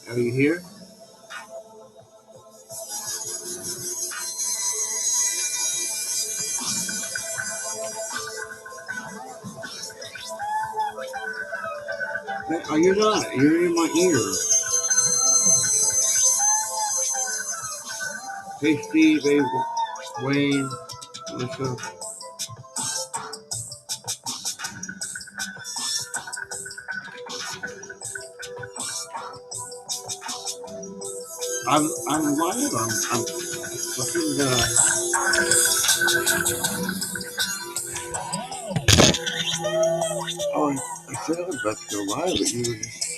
Are you here? Oh, you're not. You're in my ear. Hey, Steve. Hey, Wayne. Melissa. I'm live. I'm fucking. Oh, I said I was about to go live, but you were just.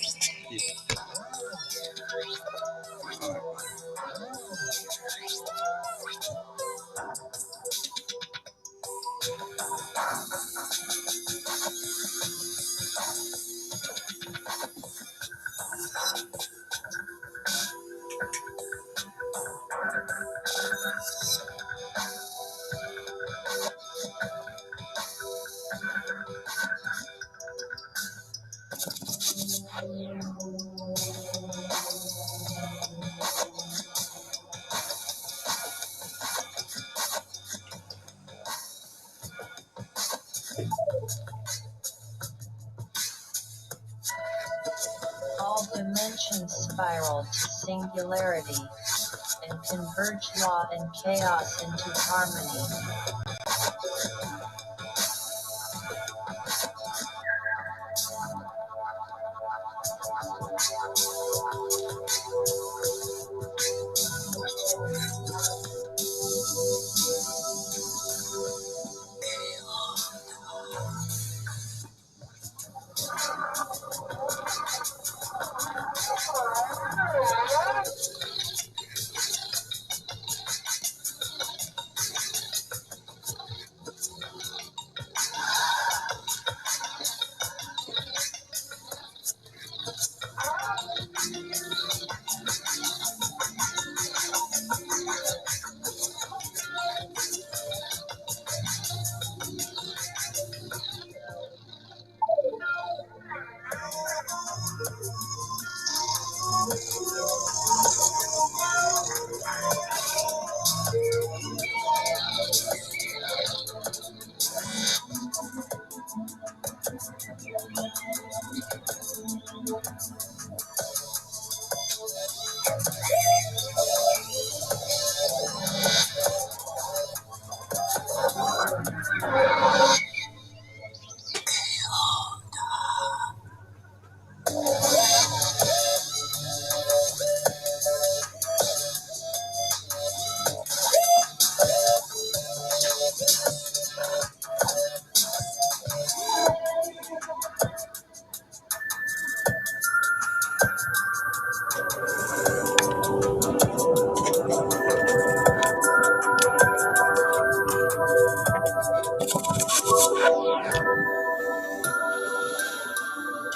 All dimensions spiral to singularity and converge law and chaos into harmony.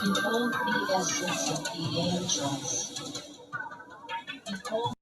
Behold the essence of the angels. Behold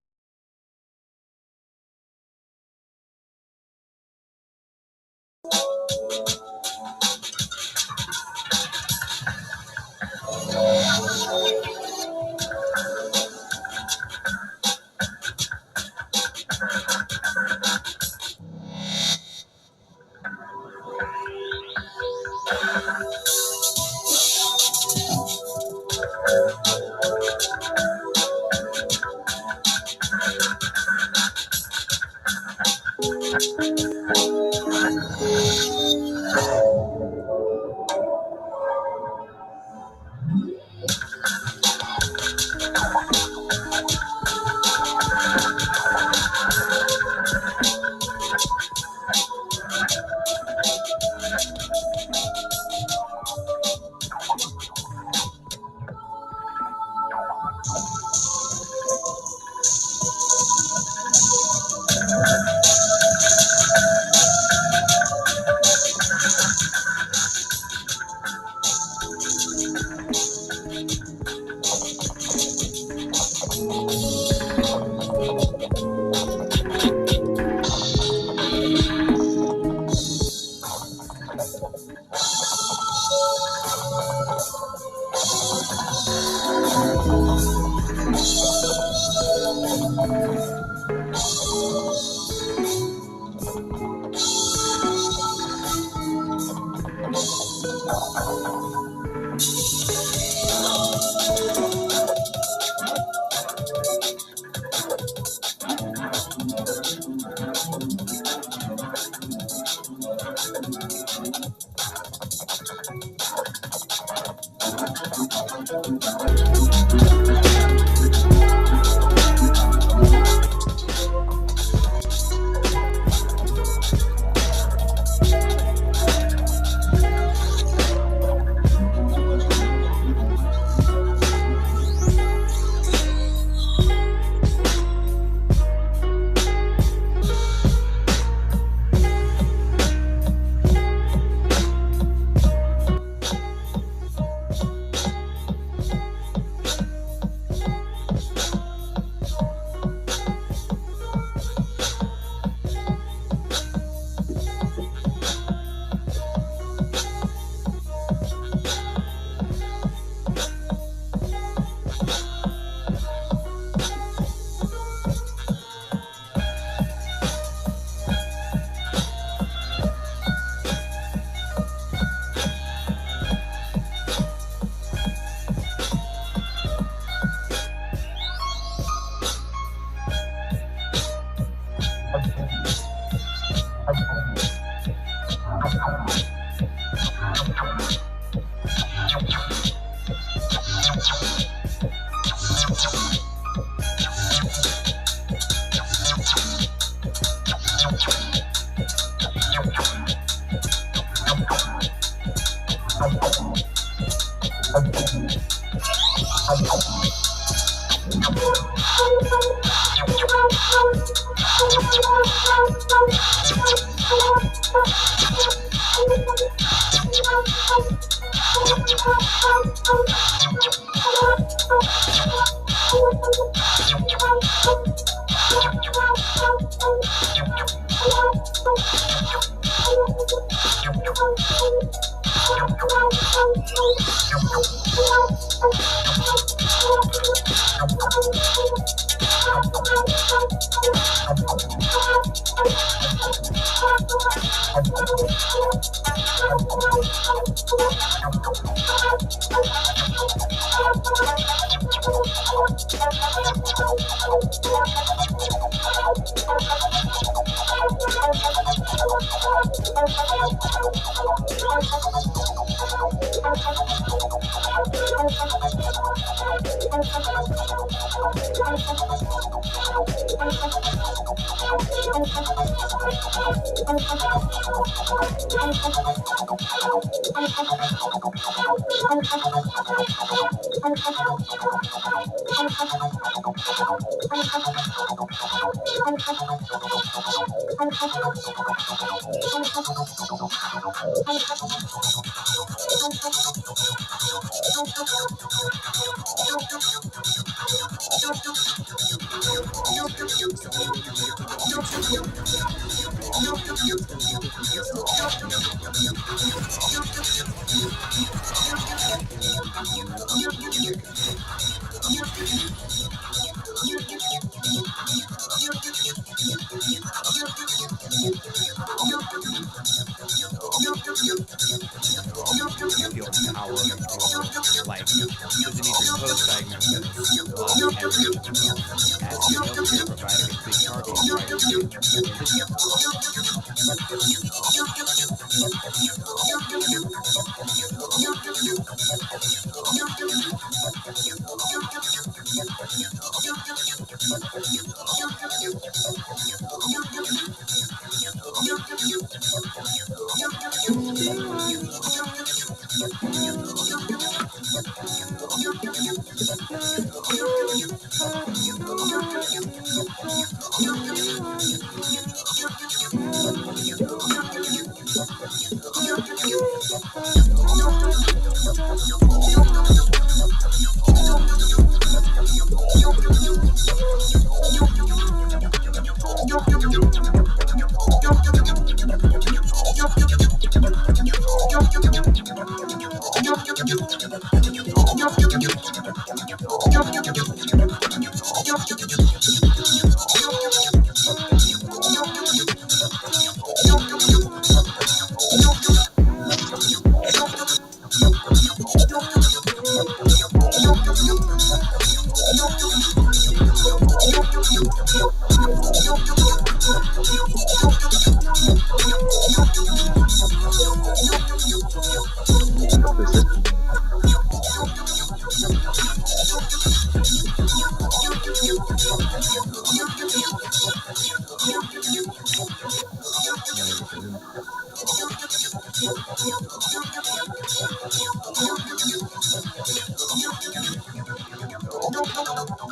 Persistent.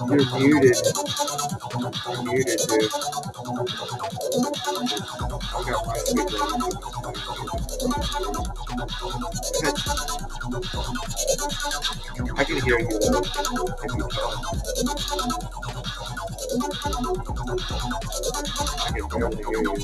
You're muted. You're muted, dude. I got my speaker on. I can hear you though. If you talk, I can barely hear you.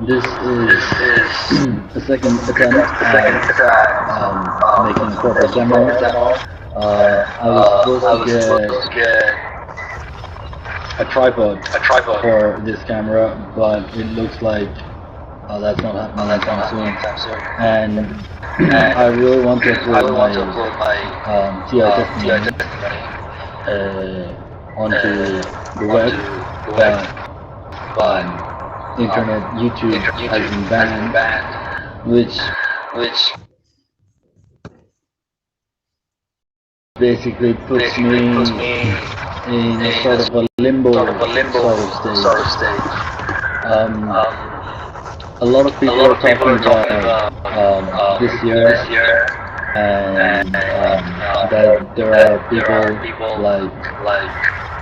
This is the second attempt at making a proper demo. I was supposed to get a tripod for this camera, but it looks like that's not happening anytime soon. And I really want to upload my TI testimony onto the web, but internet, YouTube has been banned, which basically puts me in a sort of a limbo sort of stage. A lot of people are talking about this year, and that there are people like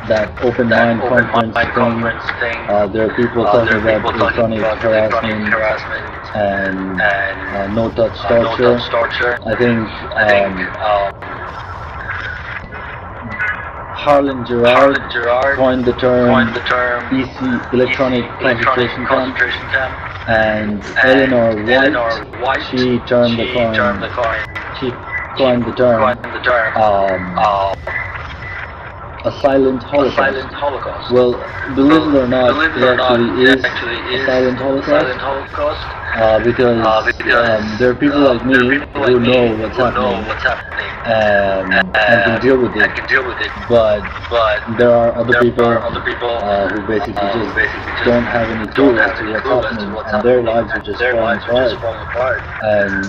that open mind conference thing. There are people talking about electronic harassment and no-touch torture. I think Harlan Gerard coined the term EC, electronic concentration camp, and Eleanor White, she coined the term a silent holocaust. Well, believe it or not, it actually is a silent holocaust, because there are people like me who know what's happening and can deal with it, but there are other people who basically just don't have any clue as to what's happening, and their lives are just falling apart, and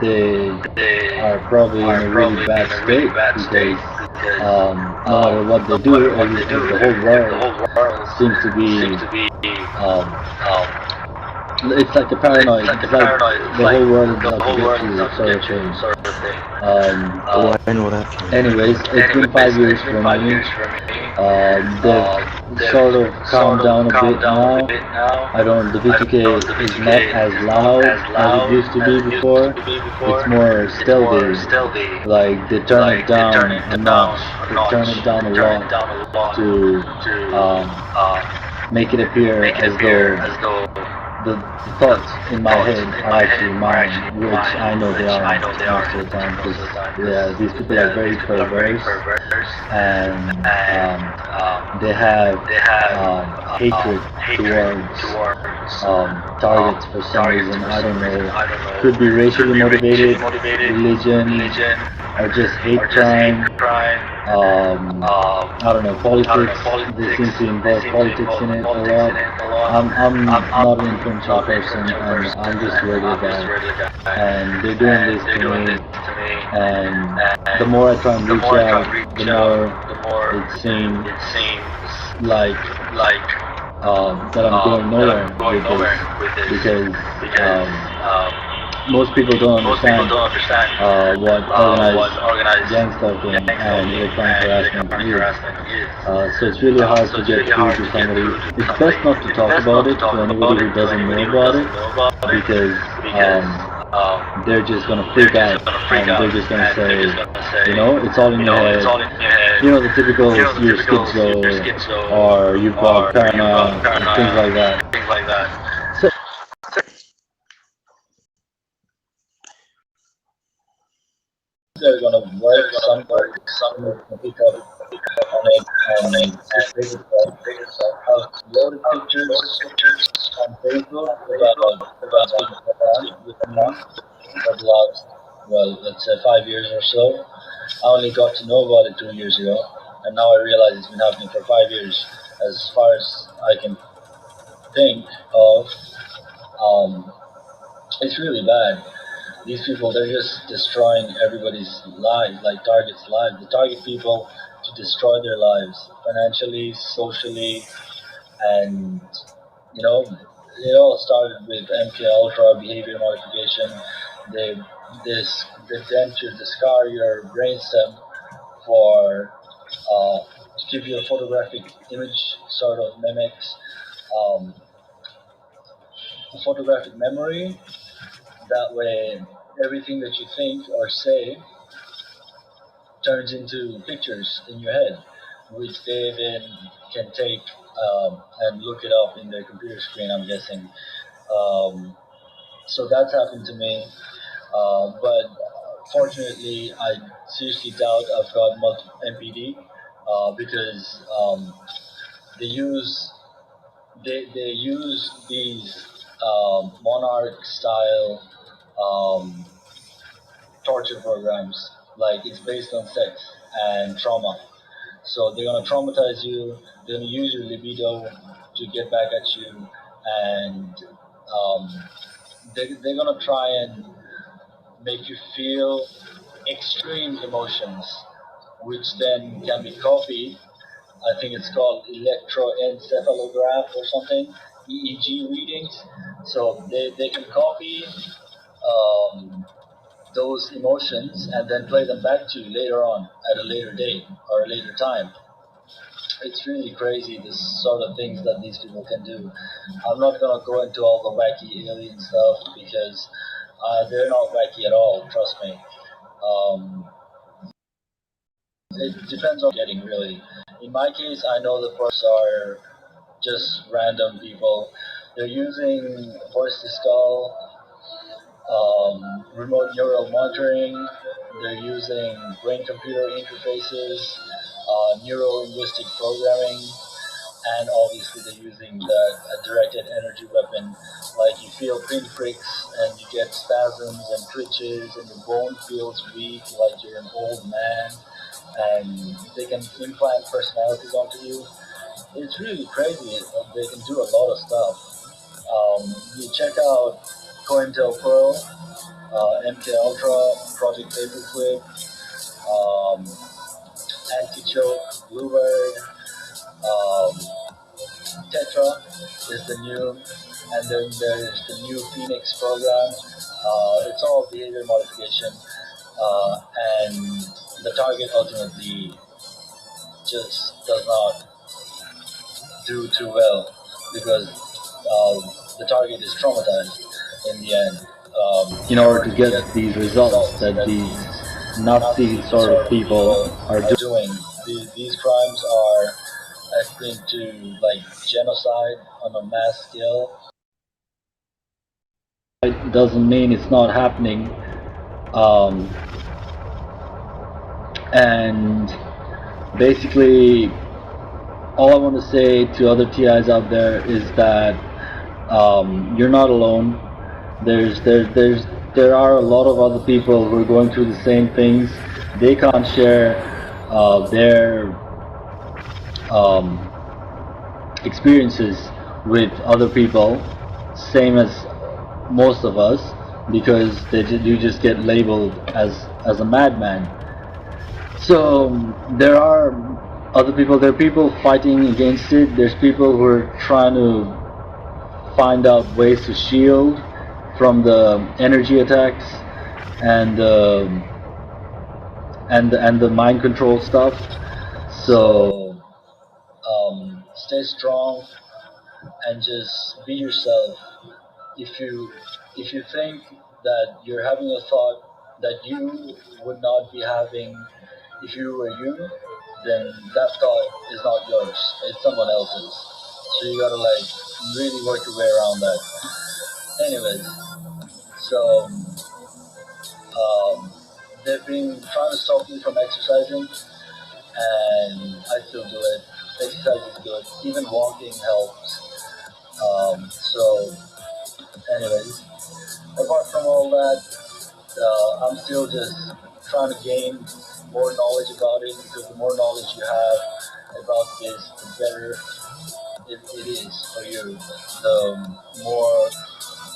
they are probably in a really bad state because no matter what they do, the whole world seems to be it's like a paranoid. It's like the whole world is out to get you, sort of thing. I know that. Anyways, it's been 5 years for me. They've sort of calmed down a bit now. I don't. The V2K is not as loud as it used to be before. It's more stealthy. Like they turn it down a notch. They turn it down a lot to make it appear as though the thoughts in my head are actually mine, which I know they are most of the time, because these people are very perverse, and they have hatred towards targets for some reason. I don't know. Could be racially motivated, religion, or just hate crime. I don't know, politics. They seem to involve politics in it a lot. I'm not an influential person, and I'm just a regular guy, and they're doing this to me, and the more I try and reach out, the more it seems like that I'm going nowhere with this, because most people don't understand what organized gang stalking and electronic harassment is. So it's really hard to get through to somebody. It's best not to talk about it to anybody who doesn't know about it, because they're just gonna freak out, and they're just gonna say, you know, it's all in your head. You know, the typical you're schizo, or you've got paranoia, and things like that. So they're gonna work somewhere, someone's gonna pick up on it and take it from. I've loaded pictures on Facebook about what's been going on with me for the last, well, let's say 5 years or so. I only got to know about it 2 years ago, and now I realize it's been happening for 5 years. As far as I can think of, it's really bad. These people, they're just destroying everybody's lives, like Target's lives. They target people to destroy their lives, financially, socially, and, you know, it all started with MK Ultra behavior modification. They tend to scar your brainstem for to give you a photographic image, sort of mimics a photographic memory. That way, everything that you think or say turns into pictures in your head, which they then can take and look it up in their computer screen, I'm guessing. So that's happened to me, but fortunately, I seriously doubt I've got multiple MPD, because they use they use these monarch style torture programs. Like, it's based on sex and trauma. So they're gonna traumatize you. They're gonna use your libido to get back at you, and they're gonna try and make you feel extreme emotions, which then can be copied. I think it's called electroencephalograph or something, EEG readings. So they can copy those emotions and then play them back to you later on at a later date or a later time. It's really crazy, this sort of things that these people can do. I'm not gonna go into all the wacky alien stuff, because they're not wacky at all, trust me. It depends on getting, really. In my case, I know the first are just random people. They're using voice to skull, remote neural monitoring. They're using brain-computer interfaces, neuro-linguistic programming, and obviously they're using a directed energy weapon. Like, you feel pinpricks and you get spasms and twitches and your bone feels weak, like you're an old man, and they can implant personalities onto you. It's really crazy. They can do a lot of stuff. You check out COINTELPRO, MK Ultra, Project Paperclip, Antichoke, Bluebird, Tetra is the new, and then there's the new Phoenix program. It's all behavior modification, and the target ultimately just does not do too well, because the target is traumatized in the end. In order to get these results that these Nazi sort of people are doing, these crimes are akin to, like, genocide on a mass scale. It doesn't mean it's not happening, and basically all I want to say to other TIs out there is that you're not alone. There are a lot of other people who are going through the same things. They can't share their experiences with other people, same as most of us, because you just get labeled as a madman. So there are other people. There are people fighting against it. There's people who are trying to find out ways to shield from the energy attacks and the mind control stuff. So stay strong and just be yourself. If you think that you're having a thought that you would not be having if you were you, then that thought is not yours. It's someone else's. So you gotta like really work your way around that. Anyways, so they've been trying to stop me from exercising, and I still do it. Exercise is good. Even walking helps. So, anyways, apart from all that, I'm still just trying to gain more knowledge about it, because the more knowledge you have about this, the better it is for you.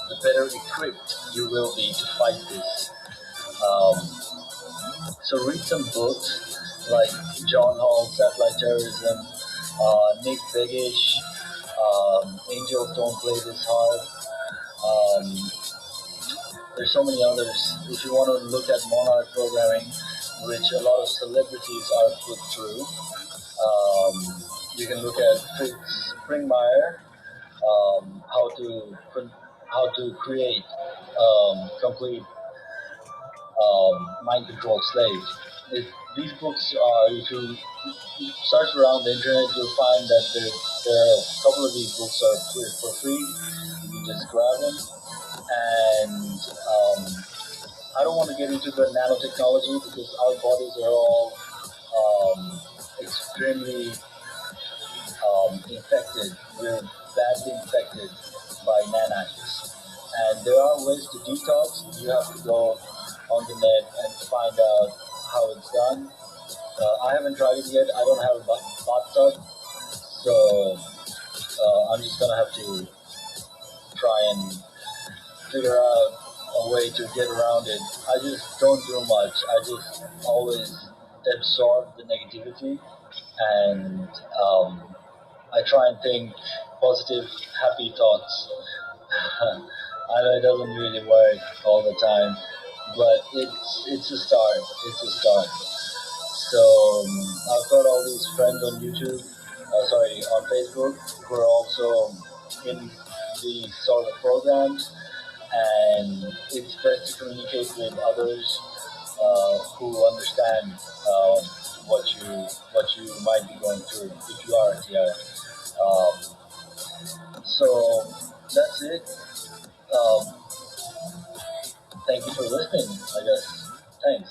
The better equipped you will be to fight this. So read some books like John Hall's Satellite Terrorism, Nick Begich, Angels Don't Play This Hard. There's so many others. If you want to look at monarch programming, which a lot of celebrities are put through, you can look at Fritz Springmeier, how to create complete mind controlled slaves. These books are, if you search around the internet, you'll find that there are a couple of these books are for free. You can just grab them. And I don't want to get into the nanotechnology, because our bodies are all extremely infected. We're badly infected by nanites. And there are ways to detox. You have to go on the net and find out how it's done. I haven't tried it yet. I don't have a bathtub, so I'm just gonna have to try and figure out a way to get around it. I just don't do much. I just always absorb the negativity, and I try and think positive, happy thoughts. I know it doesn't really work all the time, but it's a start. It's a start. So I've got all these friends on YouTube, on Facebook, who are also in these sort of programs, and it's best to communicate with others who understand what you might be going through if you are a TI. So that's it. Um, Thank you for listening, I guess. Thanks.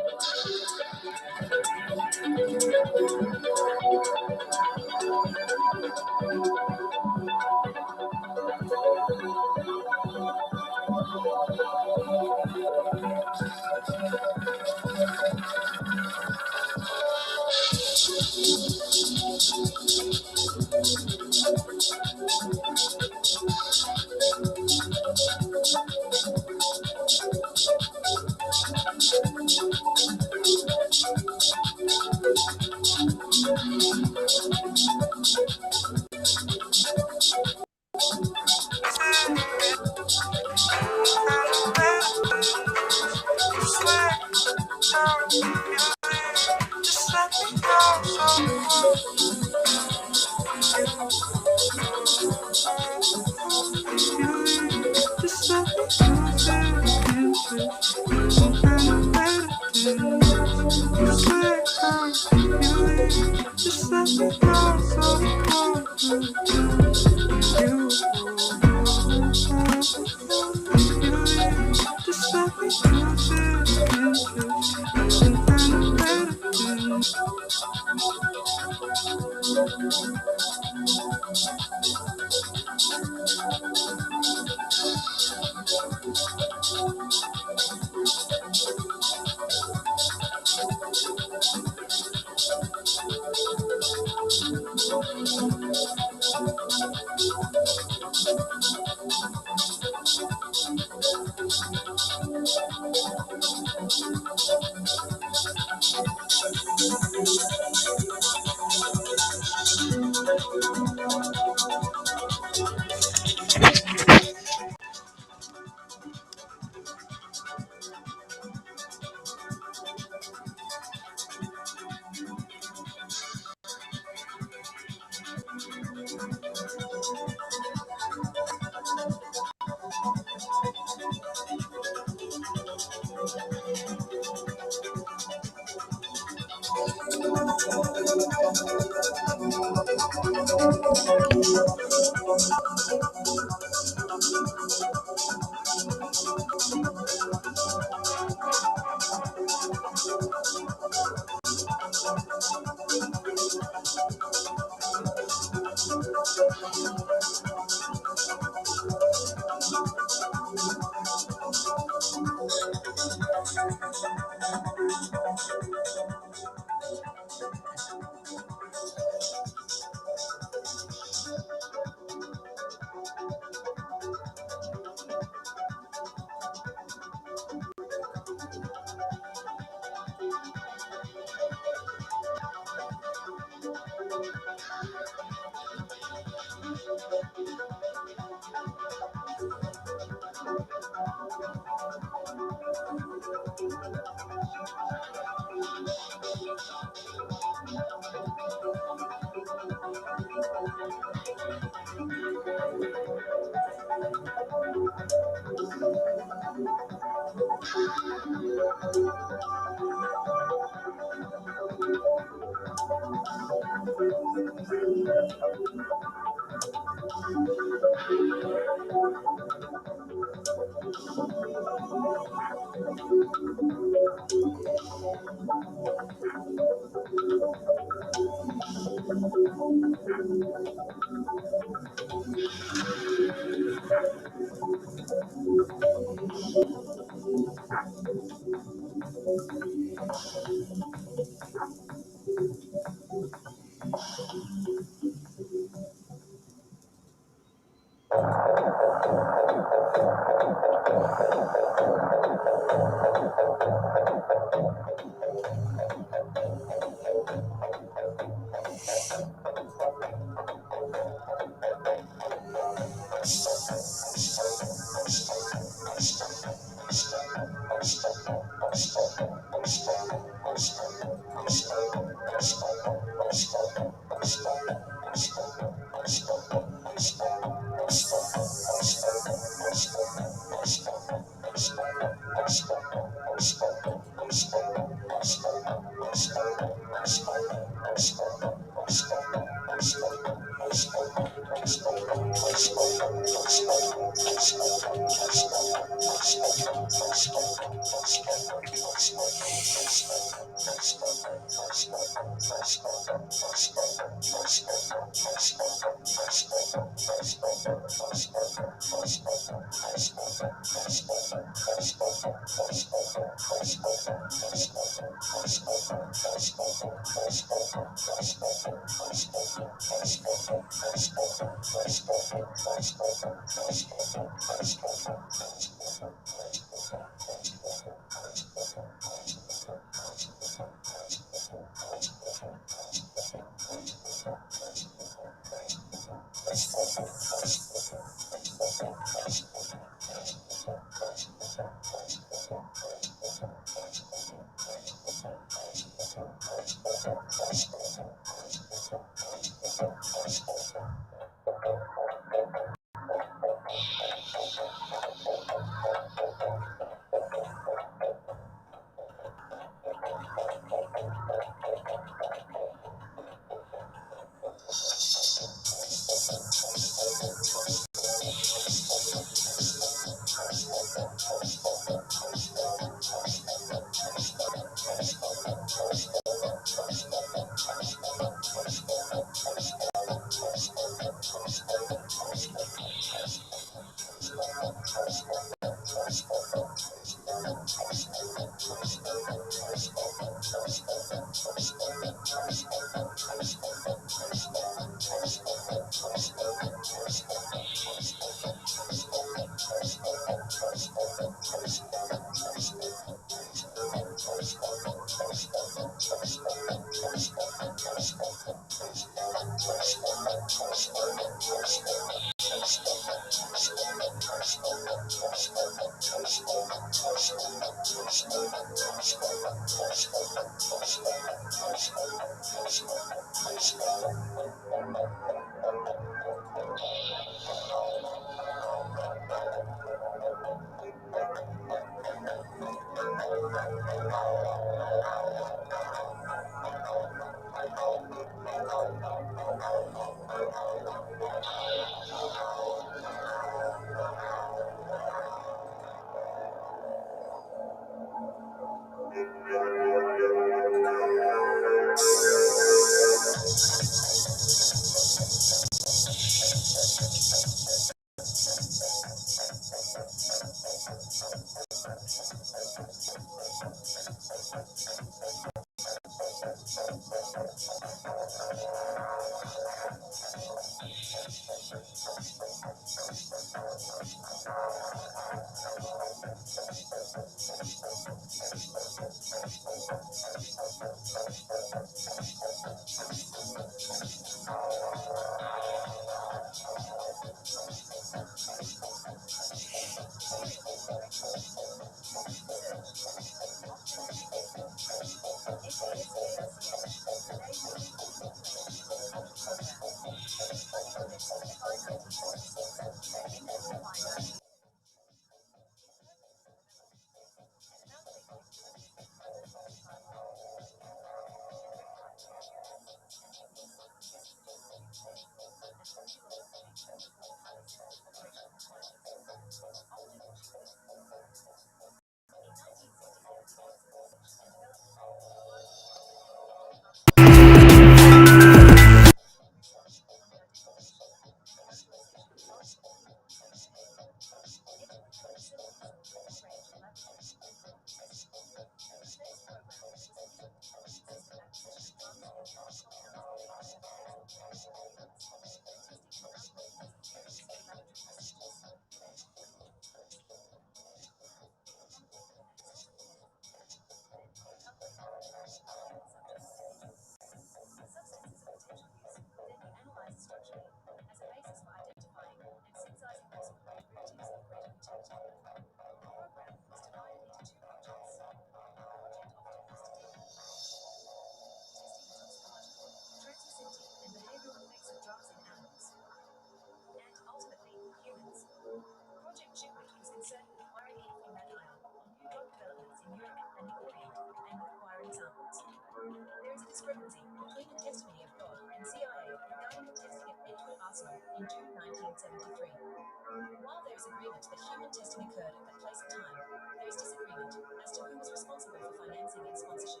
discrepancy between the testimony of God and CIA regarding the testing at Edgewood Arsenal in June 1973. While there is agreement that human testing occurred at that place and time, there is disagreement as to who was responsible for financing and sponsorship.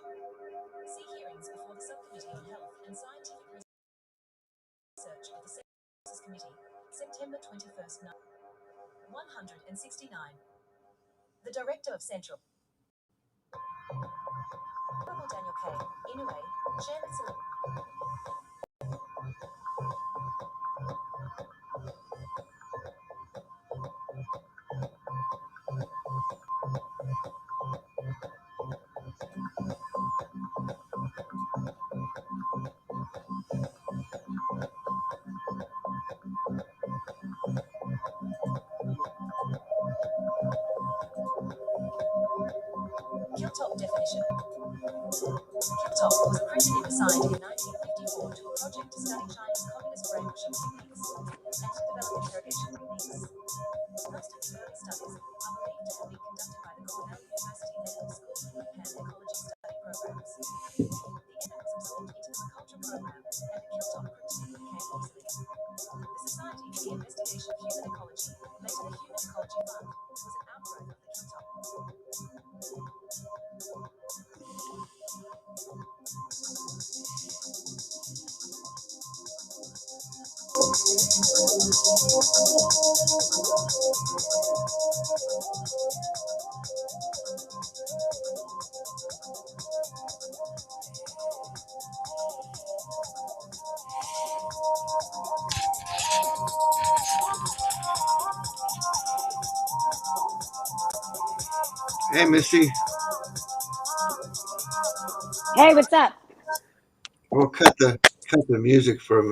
See hearings before the Subcommittee on Health and Scientific Research of the Census Committee, September 21st, 169. The Director of Central, Honorable Daniel K. Inouye, Chairman Cyril. Killtop definition. Killtop was a acronym assigned in 1954 to a project to study China's communist brainwashing techniques and to develop interrogation techniques. Most of the early studies are believed to have been conducted by the Cornell University Medical School and Ecology Study programs. The effort was absorbed into the culture program, and the Killtop criticism became obsolete. The Society for the Investigation of Human Ecology, later the Human Ecology Fund, was an outgrowth of the Killtop. Hey, Missy. Hey, what's up? We'll cut the music for a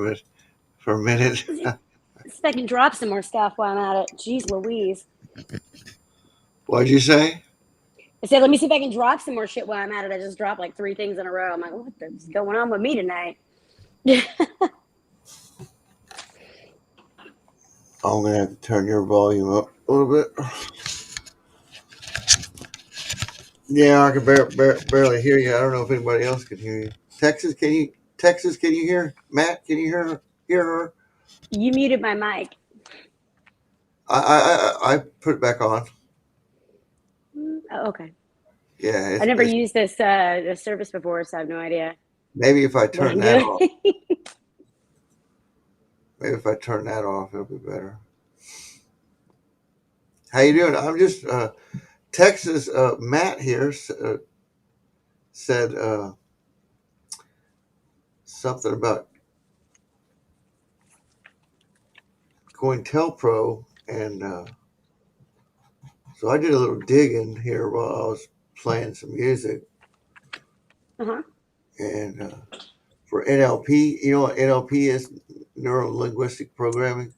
minute. See if I can drop some more stuff while I'm at it. Jeez Louise. What'd you say? I said, let me see if I can drop some more shit while I'm at it. I just dropped like 3 things in a row. I'm like, what the is going on with me tonight? I'm gonna have to turn your volume up a little bit. Yeah, I can barely hear you. I don't know if anybody else can hear you. Texas, can you hear? Matt, can you hear her? You muted my mic. I put it back on. Oh, okay. Yeah, I never used this service before, so I have no idea. Maybe if I what turn I'm that doing. off. Maybe if I turn that off, it'll be better. How you doing? I'm just Texas. Matt here said something about COINTELPRO, and so I did a little digging here while I was playing some music. Uh-huh. And for NLP, you know what NLP is? Neuro-linguistic programming.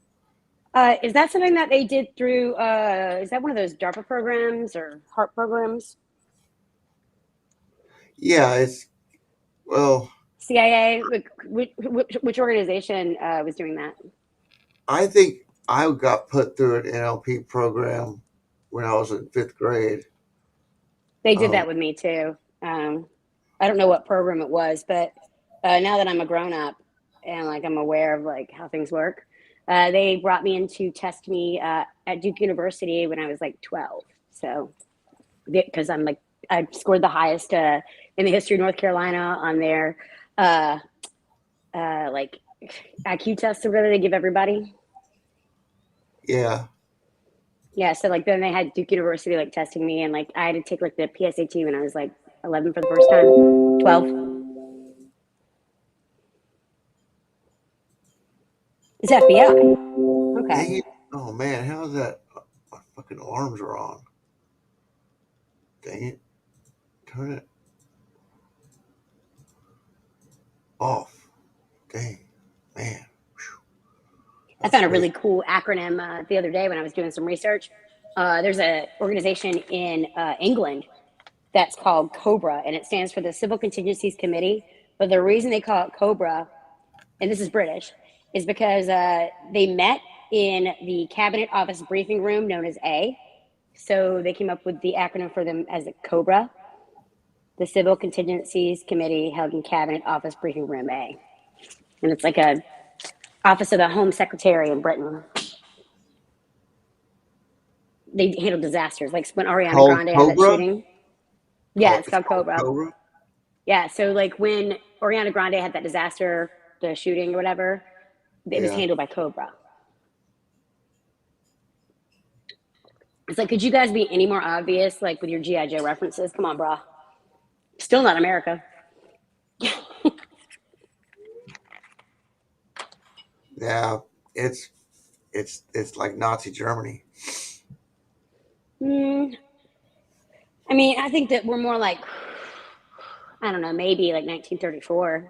Is that something that they did through, is that one of those DARPA programs or HARP programs? Yeah, it's, well, CIA? Which organization was doing that? I think I got put through an NLP program when I was in 5th grade. They did that with me too. I don't know what program it was, but now that I'm a grown up and like I'm aware of like how things work, they brought me in to test me at Duke University when I was like 12. So because I'm like, I scored the highest in the history of North Carolina on their like IQ test or whatever they give everybody. Yeah. Yeah, so like then they had Duke University like testing me, and like I had to take like the PSAT when I was like 11 for the first time, 12. It's FBI. Okay. Dang it. Oh man, how's that? My fucking alarms are on. Dang it. Turn it off. Dang. Man. I found a really cool acronym the other day when I was doing some research. There's an organization in England that's called COBRA, and it stands for the Civil Contingencies Committee. But the reason they call it COBRA, and this is British, is because they met in the Cabinet Office briefing room known as A. So they came up with the acronym for them as a COBRA. the Civil Contingencies Committee held in Cabinet Office Briefing Room A. And it's like a Office of the Home Secretary in Britain. They handle disasters, like when Ariana Called Grande had that Cobra? shooting. Yeah, it's called called Cobra. Cobra? Yeah, so like when Ariana Grande had that disaster, the shooting or whatever, it was Yeah. handled by Cobra. It's like, could you guys be any more obvious, like with your G.I. Joe references? Come on, brah. Still not America. Yeah, it's like Nazi Germany. I mean, I think that we're more like, I don't know, maybe like 1934.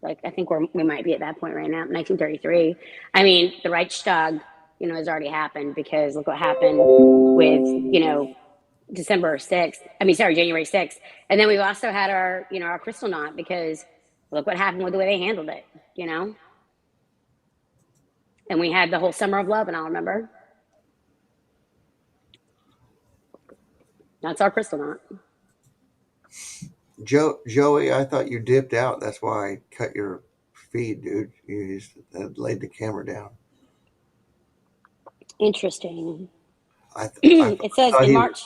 Like, I think we might be at that point right now, 1933. I mean, the Reichstag, has already happened because look what happened with, January 6th. And then we've also had our Kristallnacht because look what happened with the way they handled it, And we had the whole Summer of Love, and I'll remember. That's our Kristallnacht. Joey, I thought you dipped out. That's why I cut your feed, dude. You just laid the camera down. Interesting. It says in March,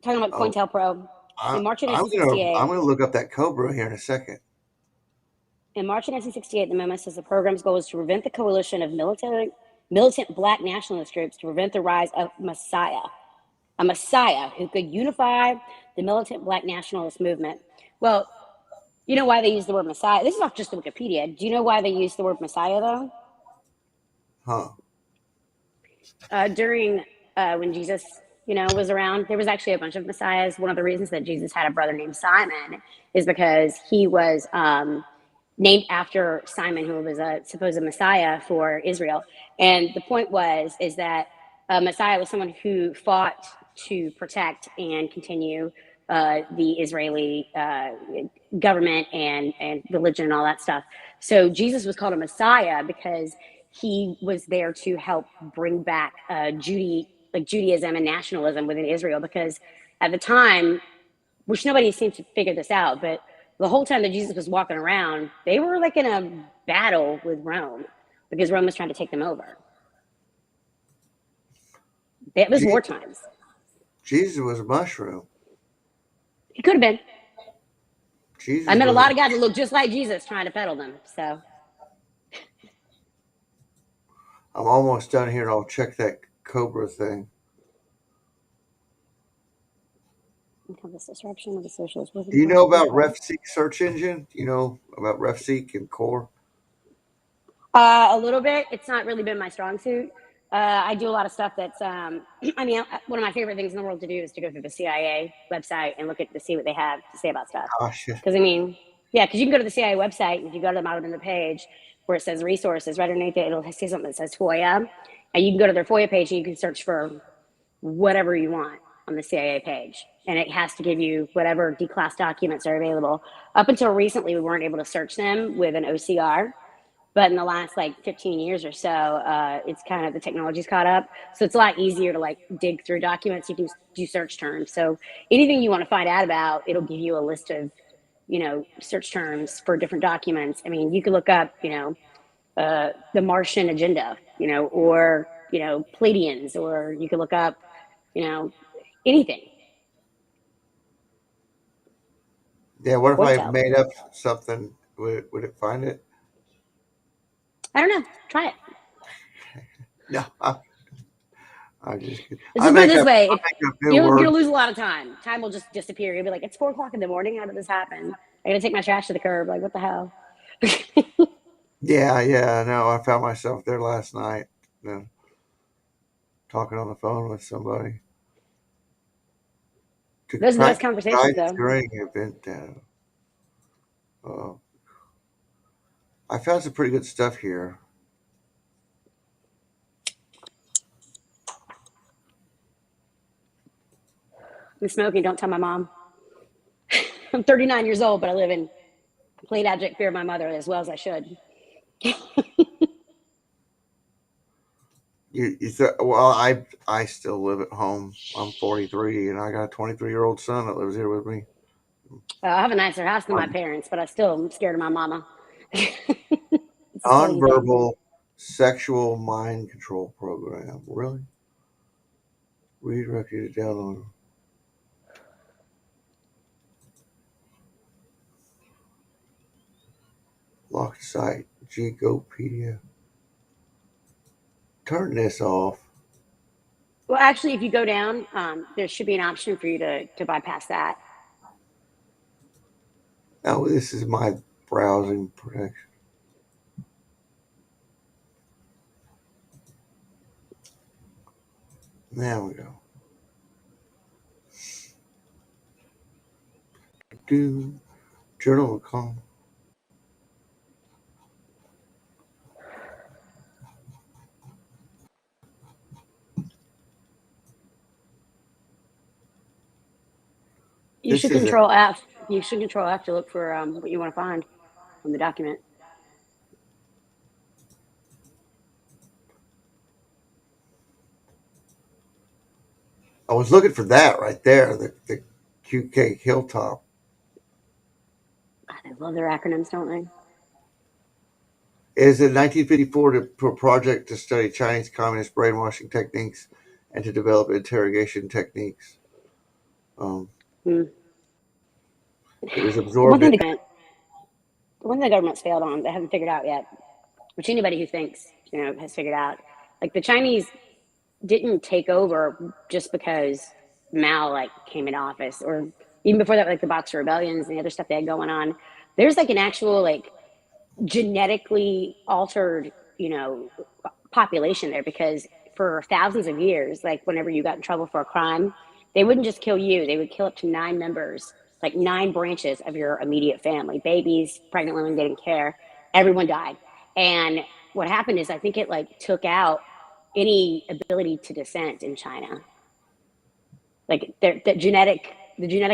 talking about Oh. COINTELPRO, in March of I'm 1968. gonna look up that Cobra here in a second. In March of 1968, the memo says the program's goal is to prevent the coalition of militant black nationalist groups to prevent the rise of a Messiah who could unify the militant black nationalist movement. Well, you know why they use the word Messiah? This is not just the Wikipedia. Do you know why they use the word Messiah, though? During when Jesus, was around, there was actually a bunch of Messiahs. One of the reasons that Jesus had a brother named Simon is because he was named after Simon, who was a supposed Messiah for Israel. And the point is that Messiah was someone who fought to protect and continue the Israeli government and religion and all that stuff. So Jesus was called a Messiah because he was there to help bring back Judaism and nationalism within Israel. Because at the time, which nobody seems to figure this out, but the whole time that Jesus was walking around, they were like in a battle with Rome because Rome was trying to take them over. It was war times. Jesus was a mushroom. He could have been. Jesus I met a lot of guys that look just like Jesus trying to peddle them. So I'm almost done here. I'll check that Cobra thing. this disruption of the socialist. Do you know about RHAvE-A-TRON search engine? Do you know about RHAvE-A-TRON and Core? A little bit. It's not really been my strong suit. I do a lot of stuff that's, one of my favorite things in the world to do is to go through the CIA website and to see what they have to say about stuff. Oh, shit. Because, because you can go to the CIA website, and if you go to the bottom of the page where it says resources, right underneath it, it'll say something that says FOIA. And you can go to their FOIA page and you can search for whatever you want on the CIA page. And it has to give you whatever declassed documents are available. Up until recently, we weren't able to search them with an OCR. But in the last 15 years or so, it's kind of the technology's caught up. So it's a lot easier to dig through documents. You can do search terms. So anything you want to find out about, it'll give you a list of, search terms for different documents. I mean, you could look up, the Martian agenda, or, Pleiadians, or you could look up, anything. Yeah, what if I made up something? Would it find it? I don't know. Try it. No, I'm just kidding. Let's just put it this way. You're going to lose a lot of time. Time will just disappear. You'll be like, it's 4:00 in the morning. How did this happen? I got to take my trash to the curb. Like, what the hell? Yeah. No, I found myself there last night, talking on the phone with somebody. Those are the best conversations, though. During event. I found some pretty good stuff here. I'm smoking. Don't tell my mom. I'm 39 years old, but I live in complete abject fear of my mother as well as I should. Well, I still live at home. I'm 43, and I got a 23-year-old son that lives here with me. I have a nicer house than my parents, but I still am scared of my mama. It's a silly thing. Nonverbal sexual mind control program. Really? Redirect you to download. Locked site. Gigopedia. Turn this off. Well, actually, if you go down, there should be an option for you to bypass that. Oh, this is my browsing protection. There we go. Do journal account. You should control F. You should control F to look for what you want to find on the document. I was looking for that right there, the QK Hilltop. God, they love their acronyms, don't they? It is in 1954 to a project to study Chinese communist brainwashing techniques and to develop interrogation techniques. It was absorbed. One thing the government's failed on, they haven't figured out yet, which anybody who thinks has figured out. Like the Chinese didn't take over just because Mao came into office, or even before that, like the Boxer rebellions and the other stuff they had going on. There's an actual genetically altered population there, because for thousands of years, whenever you got in trouble for a crime, they wouldn't just kill you, they would kill up to 9 members, 9 branches of your immediate family, babies, pregnant women, they didn't care, everyone died. And what happened is, I think it took out any ability to dissent in China, the genetic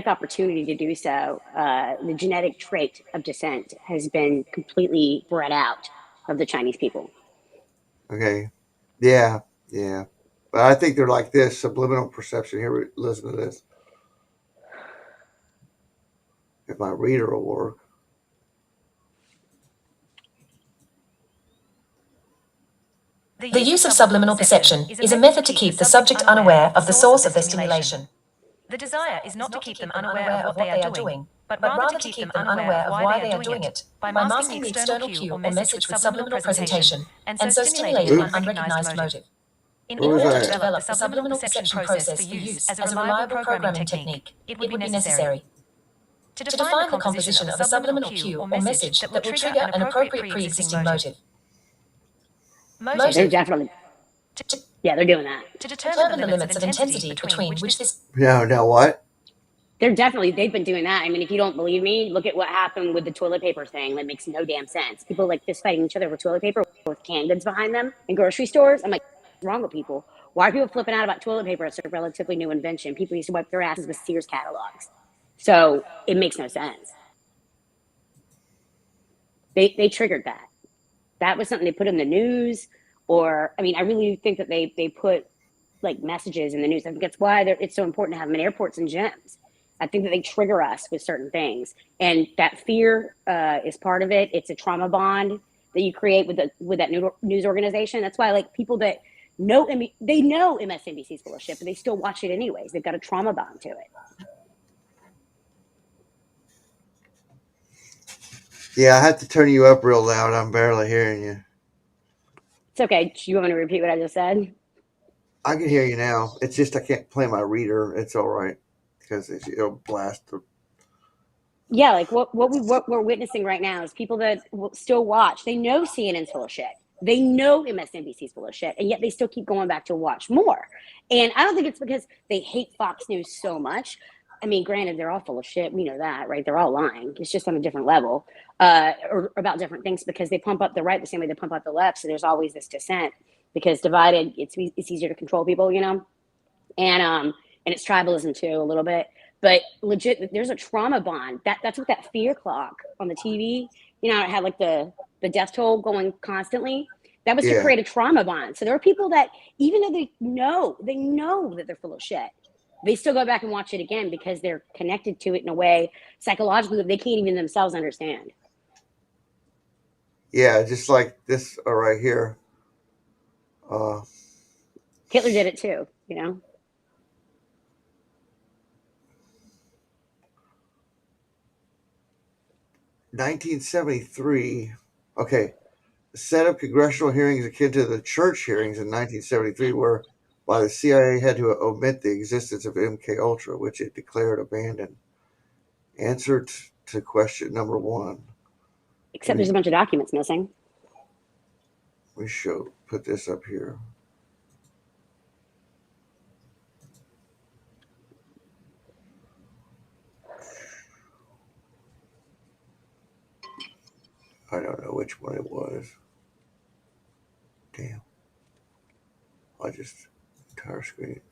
opportunity to do so, the genetic trait of dissent has been completely bred out of the Chinese people. Okay. Yeah. But I think they're like this, subliminal perception. Here, listen to this. If my reader will work. The use of subliminal perception is a method to keep the subject unaware of the source of their stimulation. The desire is not to keep them unaware of what they are doing, but rather to keep them unaware of why they are doing it, by masking the external cue or message with subliminal presentation, and so stimulating an unrecognized motive. In order to develop the subliminal perception process for use as a reliable programming technique, it would be necessary to define the composition of a subliminal cue or message that will trigger an appropriate pre-existing motive. They're definitely, they're doing that. To determine the limits of intensity between which this... Now what? They've been doing that. I mean, if you don't believe me, look at what happened with the toilet paper thing. That makes no damn sense. People fist fighting each other over toilet paper with canned goods behind them in grocery stores. I'm like, what's wrong with people? Why are people flipping out about toilet paper? It's a relatively new invention. People used to wipe their asses with Sears catalogs. So it makes no sense. They triggered that. That was something they put in the news, or, I mean, I really think that they put messages in the news. I think that's why it's so important to have them in airports and gyms. I think that they trigger us with certain things, and that fear is part of it. It's a trauma bond that you create with that news organization. That's why people that know MSNBC is full of shit, but they still watch it anyways. They've got a trauma bond to it. Yeah, I have to turn you up real loud. I'm barely hearing you. It's okay. Do you want me to repeat what I just said? I can hear you now. It's just I can't play my reader. It's all right because it'll blast. Yeah, what we're witnessing right now is people that will still watch. They know CNN's full of shit. They know MSNBC's full of shit, and yet they still keep going back to watch more. And I don't think it's because they hate Fox News so much. I mean, granted, they're all full of shit. We know that, right? They're all lying. It's just on a different level, or about different things, because they pump up the right the same way they pump up the left. So there's always this dissent, because divided, it's easier to control people, and it's tribalism too, a little bit. But legit, there's a trauma bond. That's what that fear clock on the TV, it had the death toll going constantly. That was to Yeah. create a trauma bond. So there are people that, even though they know that they're full of shit, they still go back and watch it again because they're connected to it in a way psychologically that they can't even themselves understand. Yeah, just like this right here. Hitler did it too, you know? 1973. Okay. Set up congressional hearings akin to the church hearings in 1973, whereby the CIA had to omit the existence of MK Ultra, which it declared abandoned. Answer to question number one. Except there's a bunch of documents missing. We should put this up here. I don't know which one it was. Damn. I just entire screen.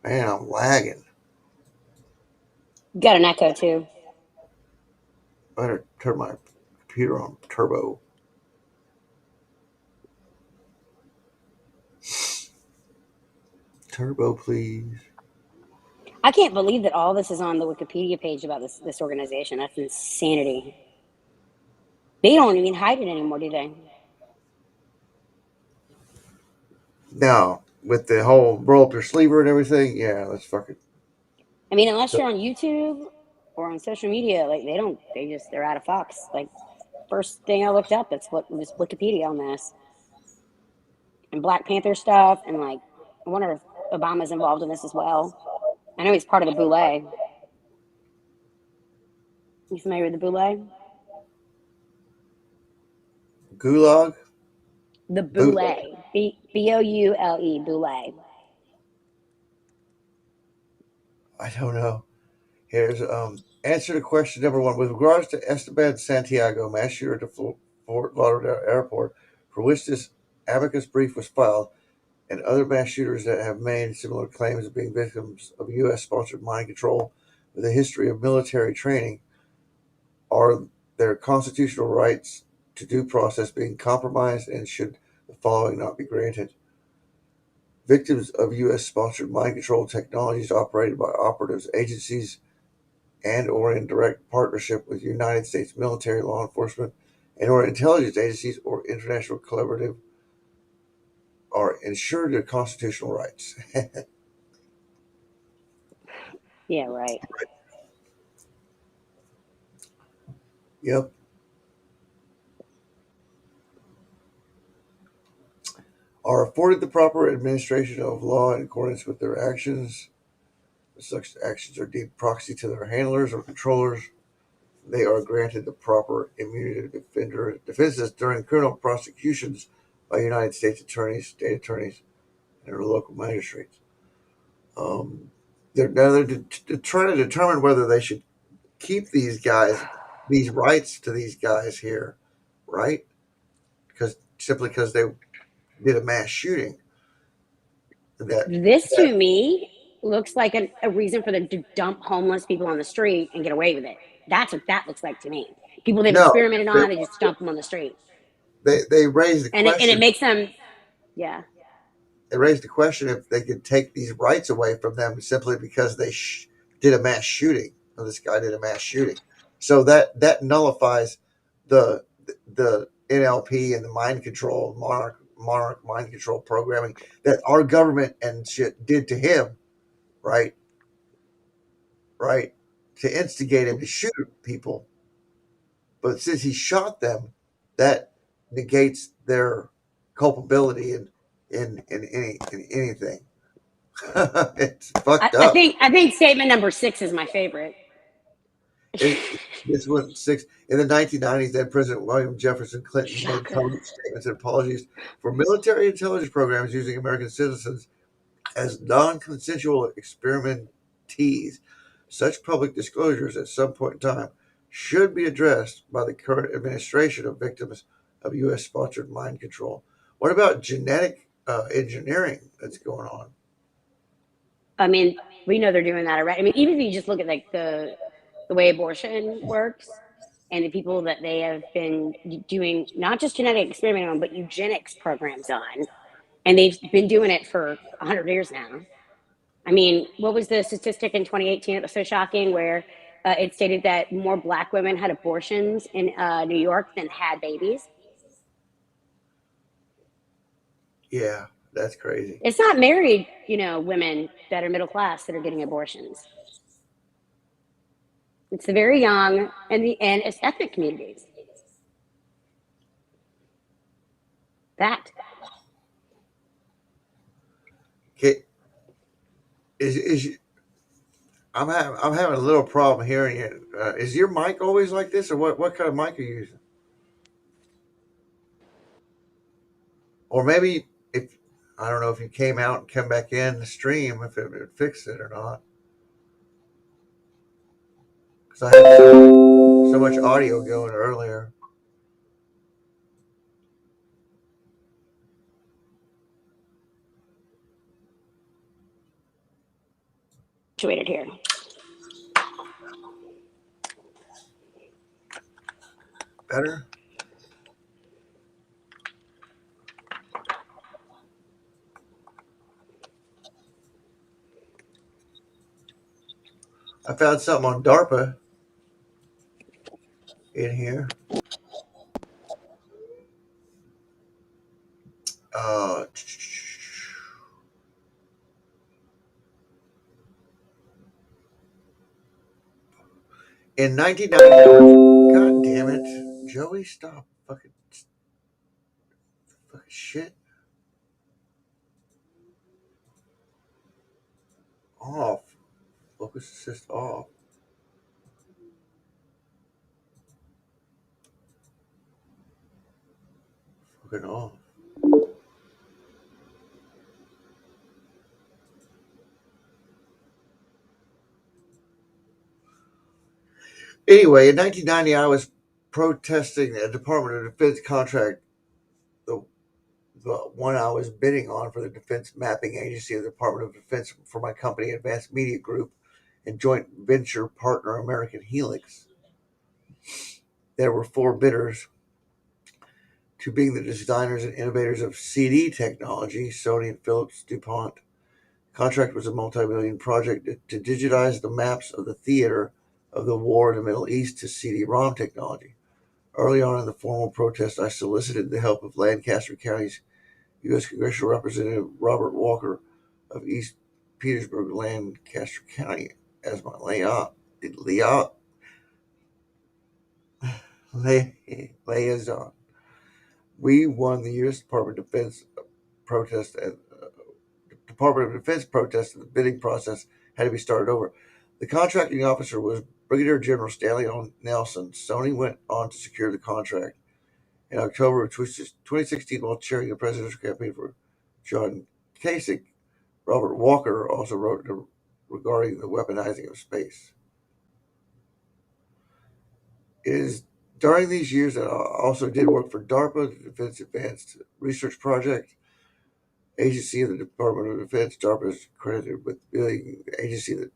Man, I'm lagging. Got an echo too. Better turn my computer on turbo. Turbo, please. I can't believe that all this is on the Wikipedia page about this organization. That's insanity. They don't even hide it anymore, do they? Now, with the whole roll up your sleever and everything, yeah, let's fucking. I mean, unless you're on YouTube or on social media, like they're out of Fox. Like, first thing I looked up, that's what was Wikipedia on this. And Black Panther stuff, and like, I wonder if Obama's involved in this as well. I know he's part of the Boule. You familiar with the Boule? Gulag? The Boule. Boule. Boule. I don't know. Here's answer to question number one. With regards to Esteban Santiago, mass shooter at the Fort Lauderdale Airport, for which this amicus brief was filed, and other mass shooters that have made similar claims of being victims of U.S.-sponsored mind control with a history of military training, are their constitutional rights to due process being compromised, and should the following not be granted? Victims of U.S.-sponsored mind control technologies operated by operatives, agencies, and or in direct partnership with United States military, law enforcement, and or intelligence agencies or international collaborative are ensured their constitutional rights. Yeah, right. Yep. Are afforded the proper administration of law in accordance with their actions. If such actions are deemed proxy to their handlers or controllers, they are granted the proper immunity to defenses during criminal prosecutions by United States attorneys, state attorneys, and their local magistrates. They're trying to determine whether they should keep these guys, these rights to these guys here, right? Simply because they did a mass shooting. That This to me looks like a reason for them to dump homeless people on the street and get away with it. That's what that looks like to me. People they've no, experimented they, on, they just dump them on the street. they raised the And it question. makes them, yeah. They raised the question if they could take these rights away from them simply because they did a mass shooting. Well, this guy did a mass shooting, so that nullifies the NLP and the mind control monarch mind control programming that our government and shit did to him, right? Right, to instigate him to shoot people. But since he shot them, that negates their culpability in anything. It's fucked up. I think statement number 6 is my favorite. This was six in the 1990s. Then President William Jefferson Clinton made Shocker. public statements and apologies for military intelligence programs using American citizens as non-consensual experimentees. Such public disclosures at some point in time should be addressed by the current administration of victims of U.S.-sponsored mind control. What about genetic engineering that's going on. I mean, we know they're doing that already. I mean, even if you just look at like the way abortion works and the people that they have been doing not just genetic experimenting on, but eugenics programs on, and they've been doing it for 100 years now. I mean, what was the statistic in 2018 that was so shocking where it stated that more Black women had abortions in New York than had babies? Yeah, that's crazy. It's not married, women that are middle class that are getting abortions. It's the very young and it's ethnic communities. That Okay, is I'm having a little problem hearing you. Is your mic always like this, or what? What kind of mic are you using? Or maybe if I don't know if you came out and come back in the stream, if it would fix it or not. Because I had so much audio going earlier. situated here. Better. I found something on DARPA in here. Uh, in 1990, God damn it, Joey, stop fucking shit. Off. Focus assist off. Fucking off. Anyway, in 1990, I was protesting a Department of Defense contract, the the one I was bidding on for the Defense Mapping Agency of the Department of Defense for my company, Advanced Media Group, and joint venture partner American Helix. There were four bidders, two being the designers and innovators of CD technology, Sony and Philips DuPont. The contract was a multi-million project to digitize the maps of the theater of the war in the Middle East to CD-ROM technology. Early on in the formal protest, I solicited the help of Lancaster County's U.S. Congressional Representative Robert Walker of East Petersburg, Lancaster County, as my liaison. We won the U.S. Department of Defense protest, and Department of Defense protest, and the bidding process had to be started over. The contracting officer was Brigadier General Stanley O. Nelson. Sony went on to secure the contract. In October of 2016, while chairing the presidential campaign for John Kasich, Robert Walker also wrote regarding the weaponizing of space. It is during these years that I also did work for DARPA, the Defense Advanced Research Project, agency of the Department of Defense. DARPA is credited with being the agency that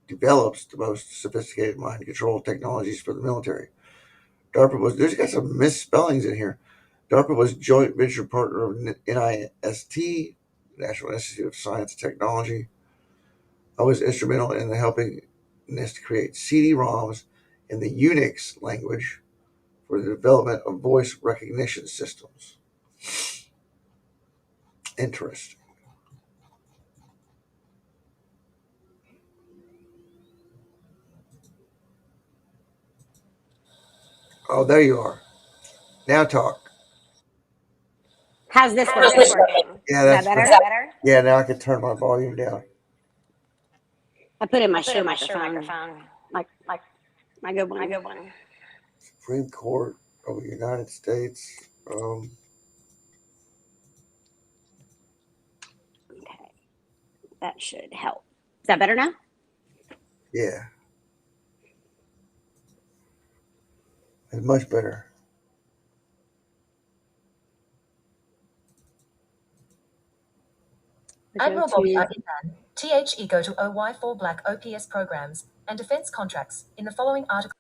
develops the most sophisticated mind control technologies for the military. There's got some misspellings in here. DARPA was joint venture partner of NIST, National Institute of Science and Technology. I was instrumental in helping NIST create CD-ROMs in the Unix language for the development of voice recognition systems. Interesting. Oh, there you are. Now talk. How's this working? Yeah, Is that that's better? Yeah, now I can turn my volume down. I put in my Shure microphone, like my good one. Supreme Court of the United States. Okay, that should help. Is that better now? Yeah, it's much better. go Bobby to Ivan, THE go to OY4 Black OPS programs and defense contracts in the following article.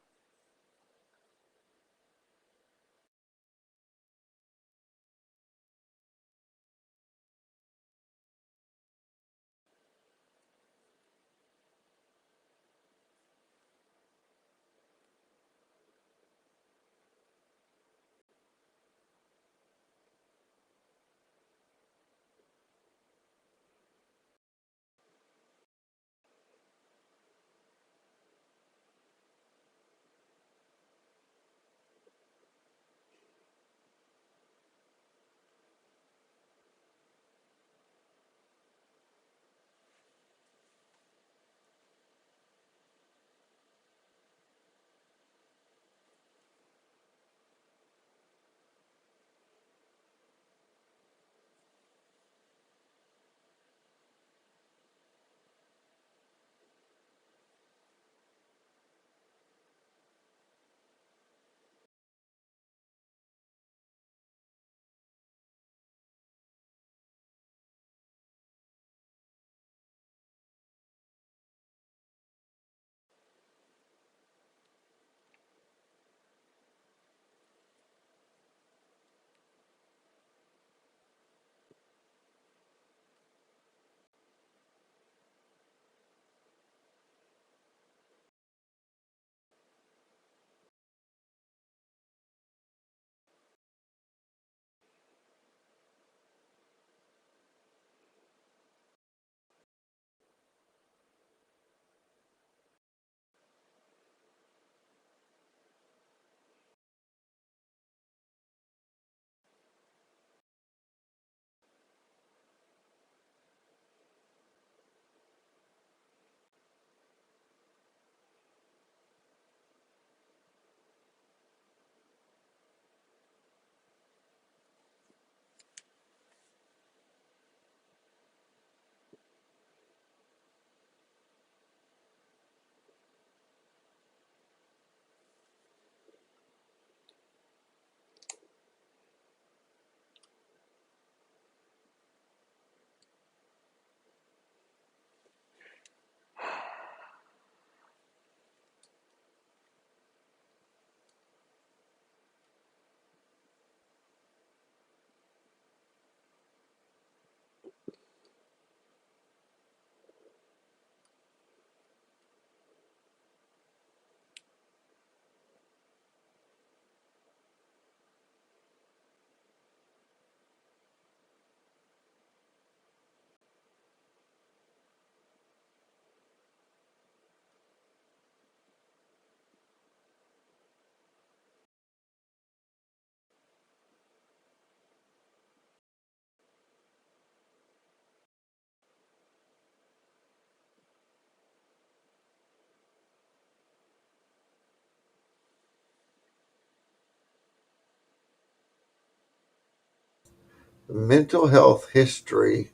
mental health history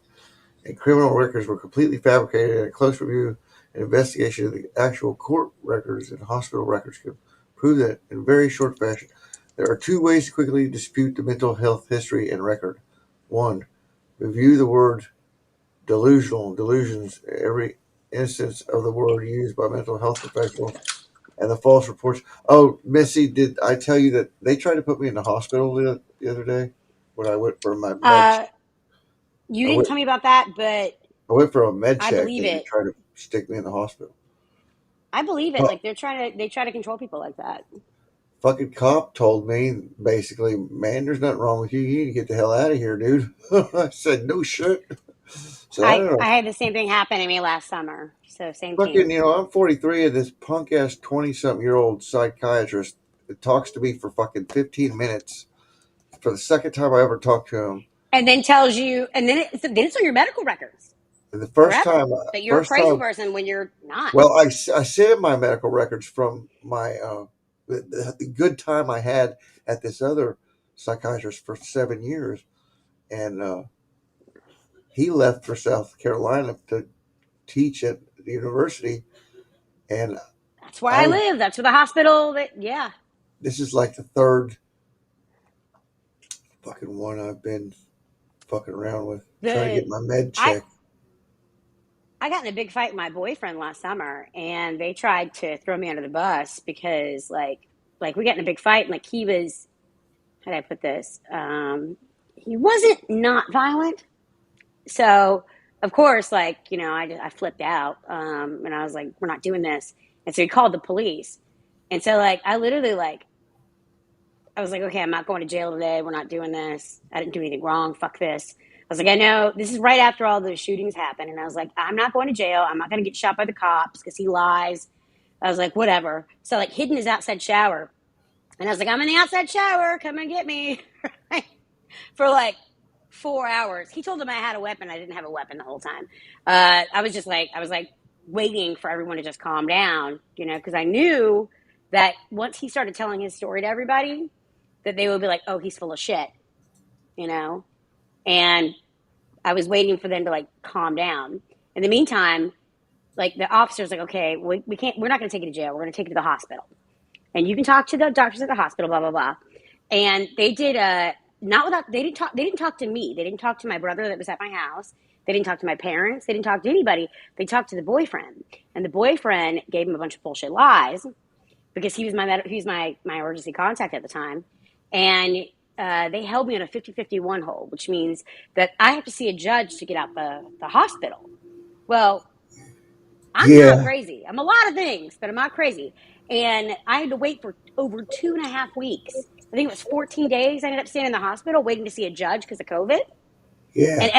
and criminal records were completely fabricated, and a close review and investigation of the actual court records and hospital records could prove that in very short fashion. There are two ways to quickly dispute the mental health history and record. One, review the word delusions, every instance of the word used by mental health professionals, and the false reports. Oh, Missy, did I tell you that they tried to put me in the hospital the other day when I went for my med? uh you I didn't went tell me about that, but I went for a med I check. believe They it. tried to stick me in the hospital. I believe it. Well, Like they try to control people like that. fucking cop told me basically, man, there's nothing wrong with you. You need to get the hell out of here, dude. I said, no shit. So I don't know. I had the same thing happen to me last summer. So same Fucking, team. I'm 43, and this punk ass 20 something year old psychiatrist talks to me for fucking 15 minutes for the second time I ever talked to him. And then tells you, and then it's on your medical records And the forever that you're a first crazy time, person when you're not. well, I saved my medical records from my, the good time I had at this other psychiatrist for 7 years. And, he left for South Carolina to teach at the university. And That's where I I, live. That's where the hospital. That yeah. this is like the third fucking one I've been fucking around with, trying to The get my med I check. I got in a big fight with my boyfriend last summer, and they tried to throw me under the bus because, like we got in a big fight, and like he was, how did I put this? He wasn't not violent, so of course, like I flipped out, and I was like, we're not doing this, and so he called the police, and so like I literally like I was like, okay, I'm not going to jail today. We're not doing this. I didn't do anything wrong. Fuck this. I was like, I know this is right after all those shootings happened. And I was like, I'm not going to jail. I'm not going to get shot by the cops because he lies. I was like, whatever. So like hid in his outside shower. And I was like, I'm in the outside shower. Come and get me. For like 4 hours. He told him I had a weapon. I didn't have a weapon the whole time. I was like waiting for everyone to just calm down, because I knew that once he started telling his story to everybody, that they would be like, oh, he's full of shit, And I was waiting for them to like calm down. In the meantime, like the officer's like, okay, we're not going to take you to jail. We're going to take you to the hospital. And you can talk to the doctors at the hospital, blah, blah, blah. And they did they didn't talk to me. They didn't talk to my brother that was at my house. They didn't talk to my parents. They didn't talk to anybody. They talked to the boyfriend. And the boyfriend gave him a bunch of bullshit lies because he was my emergency contact at the time. And they held me on a 50-51 hold, which means that I have to see a judge to get out the hospital. Well, I'm not crazy. I'm a lot of things, but I'm not crazy. And I had to wait for over 2.5 weeks. I think it was 14 days. I ended up staying in the hospital waiting to see a judge because of COVID. Yeah. And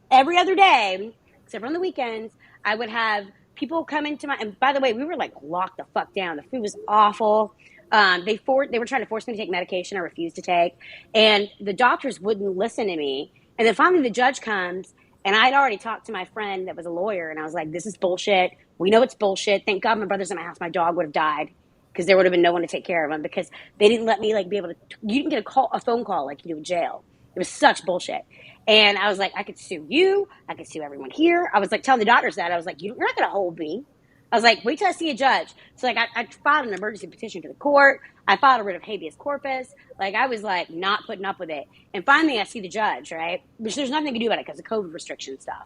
every other day, except for on the weekends, I would have people come into and by the way, we were like locked the fuck down. The food was awful. They were trying to force me to take medication I refused to take. And the doctors wouldn't listen to me. And then finally the judge comes, and I'd already talked to my friend that was a lawyer, and I was like, this is bullshit. We know it's bullshit. Thank God my brother's in my house. My dog would have died because there would have been no one to take care of him because they didn't let me like be able to, you didn't get a phone call like you do in jail. It was such bullshit. And I was like, I could sue you. I could sue everyone here. I was like telling the doctors that. I was like, you're not going to hold me. I was like, wait till I see a judge. So like I filed an emergency petition to the court. I filed a writ of habeas corpus. Like I was like not putting up with it. And finally I see the judge, right? Which there's nothing to do about it because of COVID restriction stuff.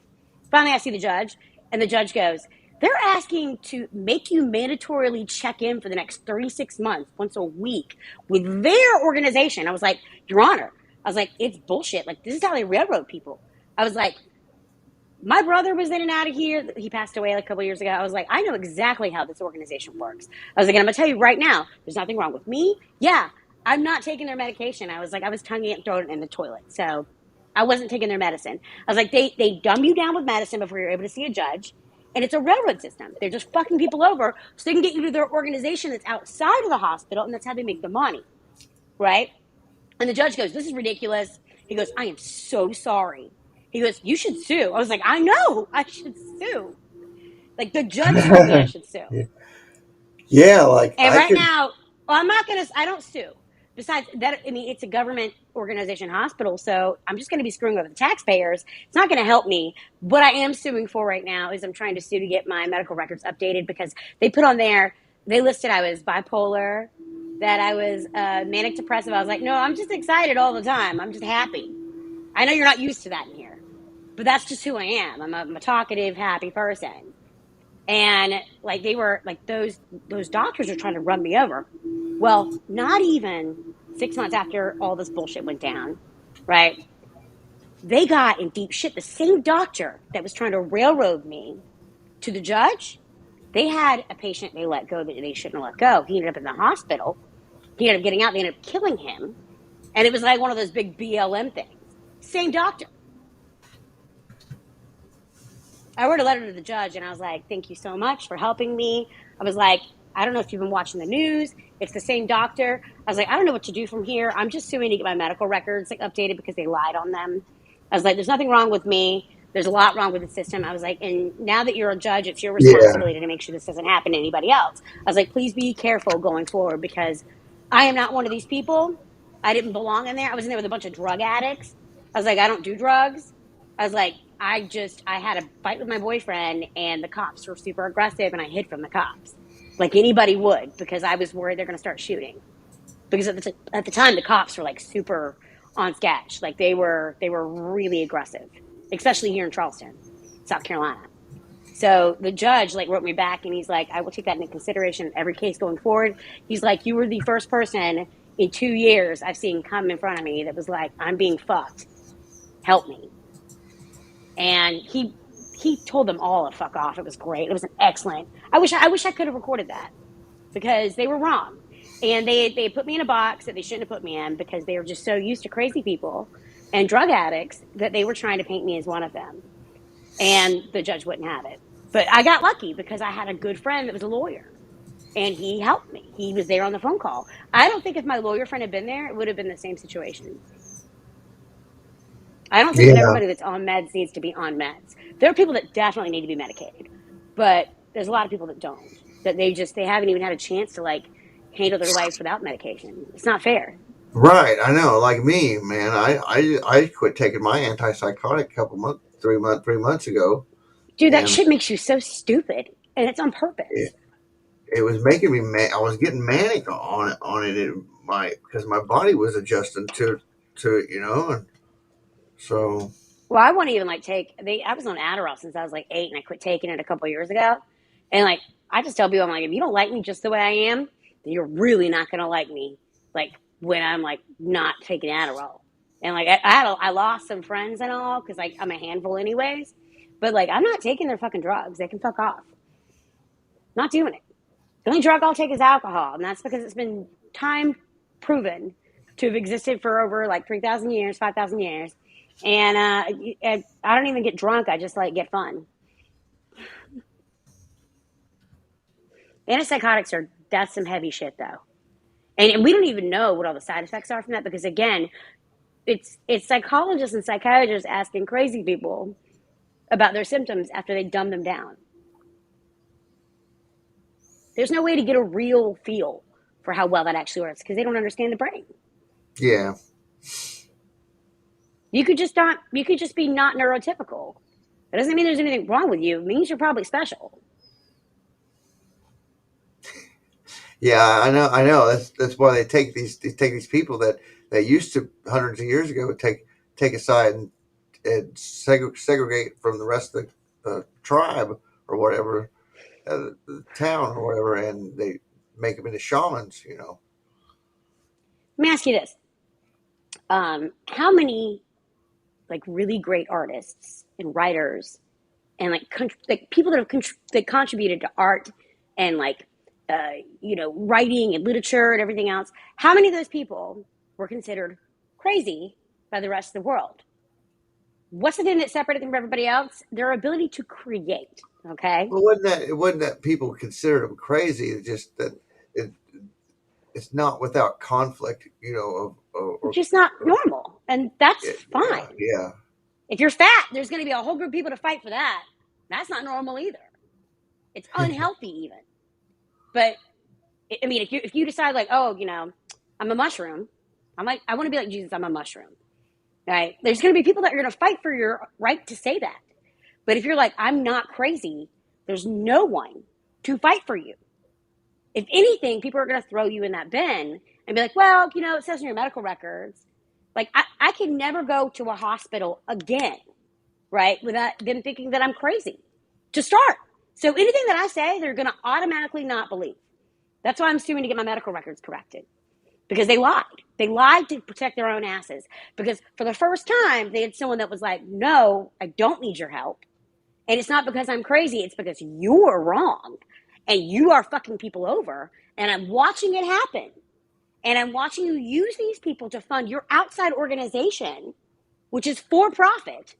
Finally I see the judge, and the judge goes, they're asking to make you mandatorily check in for the next 36 months, once a week, with their organization. I was like, Your Honor, I was like, it's bullshit. Like, this is how they railroad people. I was like, my brother was in and out of here. He passed away like a couple years ago. I was like, I know exactly how this organization works. I was like, and I'm going to tell you right now, there's nothing wrong with me. Yeah, I'm not taking their medication. I was like, I was tonguing it and throwing it in the toilet. So I wasn't taking their medicine. I was like, they dumb you down with medicine before you're able to see a judge. And it's a railroad system. They're just fucking people over so they can get you to their organization that's outside of the hospital, and that's how they make the money, right? And the judge goes, this is ridiculous. He goes, I am so sorry. He goes, you should sue. I was like, I know, I should sue. Like, the judge told me I should sue. Yeah, like And I right could. now, I don't sue. Besides that, I mean, it's a government organization hospital, so I'm just going to be screwing over the taxpayers. It's not going to help me. What I am suing for right now is I'm trying to sue to get my medical records updated because they put on there, they listed I was bipolar, that I was manic depressive. I was like, no, I'm just excited all the time. I'm just happy. I know you're not used to that in here, but that's just who I am. I'm a talkative, happy person. And like they were like those doctors are trying to run me over. Well, not even 6 months after all this bullshit went down, right? They got in deep shit. The same doctor that was trying to railroad me to the judge, they had a patient they let go that they shouldn't have let go. He ended up in the hospital. He ended up getting out. They ended up killing him. And it was like one of those big BLM things. Same doctor. I wrote a letter to the judge, and I was like, thank you so much for helping me. I was like, I don't know if you've been watching the news. It's the same doctor. I was like, I don't know what to do from here. I'm just suing to get my medical records like updated because they lied on them. I was like, there's nothing wrong with me. There's a lot wrong with the system. I was like, and now that you're a judge, it's your Yeah, responsibility to make sure this doesn't happen to anybody else. I was like, please be careful going forward because I am not one of these people. I didn't belong in there. I was in there with a bunch of drug addicts. I was like, I don't do drugs. I was like, I had a fight with my boyfriend, and the cops were super aggressive, and I hid from the cops like anybody would because I was worried they're going to start shooting. Because at the time, the cops were like super on sketch. Like they were really aggressive, especially here in Charleston, South Carolina. So the judge like wrote me back and he's like, I will take that into consideration in every case going forward. He's like, you were the first person in 2 years I've seen come in front of me that was like, I'm being fucked. Help me. And he told them all to fuck off. It was great. It was an excellent. I wish I could have recorded that because they were wrong. And they put me in a box that they shouldn't have put me in because they were just so used to crazy people and drug addicts that they were trying to paint me as one of them. And the judge wouldn't have it. But I got lucky because I had a good friend that was a lawyer and he helped me. He was there on the phone call. I don't think if my lawyer friend had been there, it would have been the same situation. I don't think that Yeah. everybody that's on meds needs to be on meds. There are people that definitely need to be medicated, but there's a lot of people that don't. That they haven't even had a chance to like handle their lives without medication. It's not fair. Right. I know. Like me, man. I quit taking my antipsychotic a couple months, 3 months ago, Dude, that and shit makes you so stupid. And it's on purpose. it, it was making me mad. I was getting manic on it. Because my body was adjusting to it, and so Well, I won't even like I was on Adderall since I was like 8 and I quit taking it a couple of years ago. And like I just tell people I'm like, if you don't like me just the way I am, then you're really not gonna like me like when I'm like not taking Adderall. And like I lost some friends and all because like I'm a handful anyways. But like I'm not taking their fucking drugs. They can fuck off. Not doing it. The only drug I'll take is alcohol, and that's because it's been time proven to have existed for over like 3,000 years, 5,000 years. And I don't even get drunk. I just like get fun. Antipsychotics that's some heavy shit though. And we don't even know what all the side effects are from that because again, it's psychologists and psychiatrists asking crazy people about their symptoms after they dumb them down. There's no way to get a real feel for how well that actually works because they don't understand the brain. yeah. You could just be not neurotypical. That doesn't mean there's anything wrong with you. It means you're probably special. Yeah, I know. That's why they take these people that used to hundreds of years ago take aside and segregate from the rest of the tribe or whatever, the town or whatever, and they make them into shamans. Let me ask you this: how many like really great artists and writers and like people that have that contributed to art and like writing and literature and everything else? How many of those people were considered crazy by the rest of the world? What's the thing that separated them from everybody else? Their ability to create. Okay. Well, it wasn't that people considered them crazy. It's just that it, it's not without conflict, It's just not normal. And that's yeah, fine. yeah. If you're fat, there's going to be a whole group of people to fight for that. That's not normal either. It's unhealthy even. But I mean, if you decide like, oh, I'm a mushroom, I'm like, I want to be like Jesus, I'm a mushroom. Right? There's going to be people that are going to fight for your right to say that. But if you're like, I'm not crazy, there's no one to fight for you. If anything, people are going to throw you in that bin and be like, well, it says in your medical records. Like, I can never go to a hospital again, right, without them thinking that I'm crazy to start. So anything that I say, they're going to automatically not believe. That's why I'm suing to get my medical records corrected. Because they lied. They lied to protect their own asses. Because for the first time, they had someone that was like, no, I don't need your help. And it's not because I'm crazy. It's because you are wrong. And you are fucking people over. And I'm watching it happen. And I'm watching you use these people to fund your outside organization, which is for profit.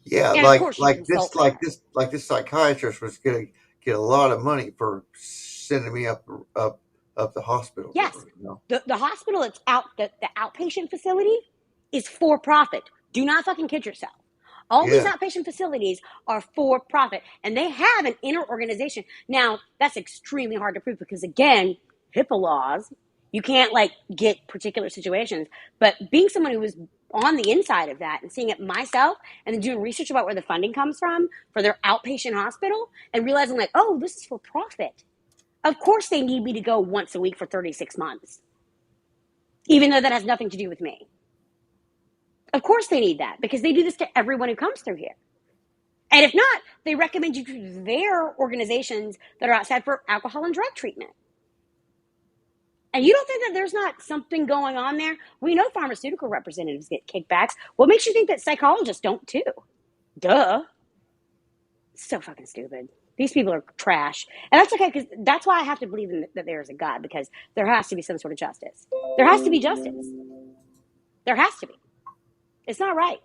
Yeah, And of course you consult there. like this psychiatrist was gonna get a lot of money for sending me up the hospital. Yes. Door. The hospital that's the outpatient facility is for profit. Do not fucking kid yourself. All these outpatient facilities are for profit, and they have an inner organization. Now, that's extremely hard to prove because, again, HIPAA laws, you can't, get particular situations. But being someone who was on the inside of that and seeing it myself and then doing research about where the funding comes from for their outpatient hospital and realizing, oh, this is for profit. Of course they need me to go once a week for 36 months, even though that has nothing to do with me. Of course they need that because they do this to everyone who comes through here. And if not, they recommend you to their organizations that are outside for alcohol and drug treatment. And you don't think that there's not something going on there? We know pharmaceutical representatives get kickbacks. What makes you think that psychologists don't too? Duh. So fucking stupid. These people are trash. And that's okay, because that's why I have to believe that there is a God, because there has to be some sort of justice. There has to be justice. There has to be. It's not right.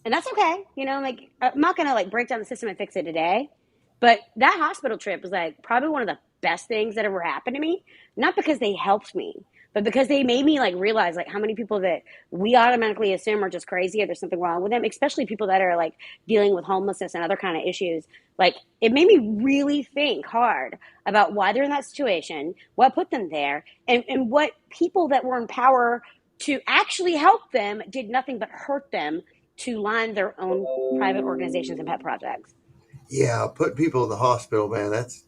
And that's okay. You know, like, I'm not going to like break down the system and fix it today. But that hospital trip was like probably one of the best things that ever happened to me. Not because they helped me, but because they made me like realize like how many people that we automatically assume are just crazy or there's something wrong with them, especially people that are like dealing with homelessness and other kind of issues. Like, it made me really think hard about why they're in that situation, what put them there, and what people that were in power to actually help them did nothing but hurt them to line their own private organizations and pet projects. Yeah, putting people in the hospital, man. That's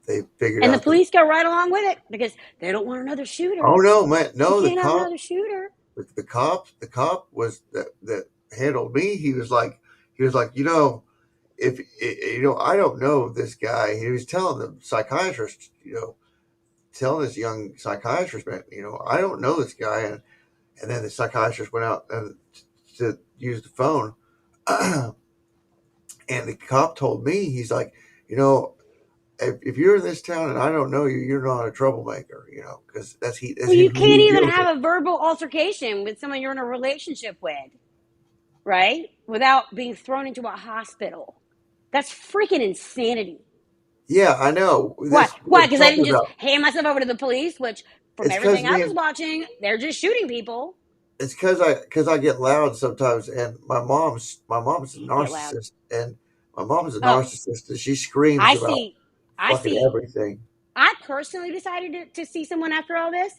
they figured And the out that. police go right along with it because they don't want another shooter. Oh no, man, You no, the can't have cop, another shooter. the cop was that handled me. He was like, you know, if you know, I don't know this guy. He was telling the psychiatrist, you know, telling this young psychiatrist, man, you know, I don't know this guy, and then the psychiatrist went out and to use the phone, and the cop told me, he's like, you know, if you're in this town and I don't know you, you're not a troublemaker, you know, because that's Well, who you can't he even deals with. have a verbal altercation with someone you're in a relationship with, right? Without being thrown into a hospital. That's freaking insanity. Yeah, I know. Why? This Why? we're Because I talking didn't just about. hand myself over to the police, which from It's because everything I me was and watching, they're just shooting people. it's because I get loud sometimes, and my mom's a Get loud. narcissist, and my mom's a Oh, narcissist, and she screams I about see. I fucking see. everything. I personally decided to see someone after all this,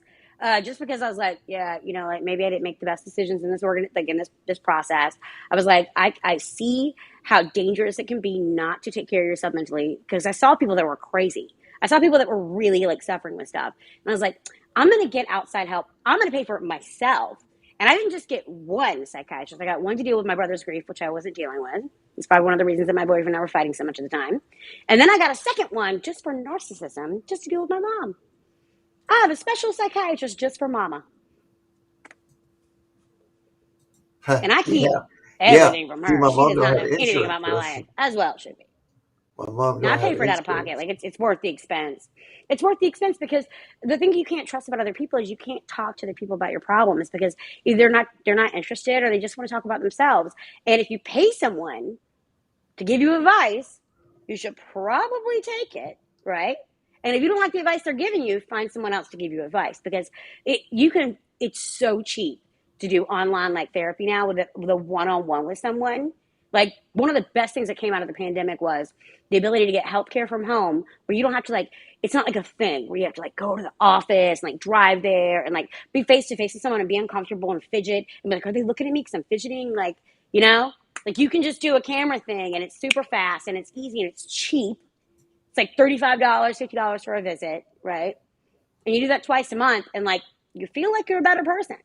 just because I was like, yeah, you know, like maybe I didn't make the best decisions in this like in this process. I was like, I see how dangerous it can be not to take care of yourself mentally, because I saw people that were crazy. I saw people that were really like suffering with stuff, and I was like, I'm gonna get outside help. I'm gonna pay for it myself. And I didn't just get one psychiatrist. I got one to deal with my brother's grief, which I wasn't dealing with. It's probably one of the reasons that my boyfriend and I were fighting so much of the time. And then I got a second one just for narcissism, just to deal with my mom. I have a special psychiatrist just for mama. And I keep Yeah, yeah. everything from See, her. my She mom does don't not have know anything insurance, about my so life, as well it should be. my mom Now I don't pay have for it out of pocket. insurance. Like it's worth the expense. It's worth the expense because the thing you can't trust about other people is you can't talk to the people about your problems, because either they're not interested or they just want to talk about themselves. And if you pay someone to give you advice, you should probably take it, right? And if you don't like the advice they're giving you, find someone else to give you advice, because it's so cheap to do online like therapy now with a one-on-one with someone. Like, one of the best things that came out of the pandemic was the ability to get healthcare from home, where you don't have to like, it's not like a thing where you have to like go to the office and like drive there and like be face to face with someone and be uncomfortable and fidget and be like, are they looking at me because I'm fidgeting? Like, you know, like you can just do a camera thing and it's super fast and it's easy and it's cheap. It's like $35, $50 for a visit, right? And you do that twice a month and like you feel like you're a better person,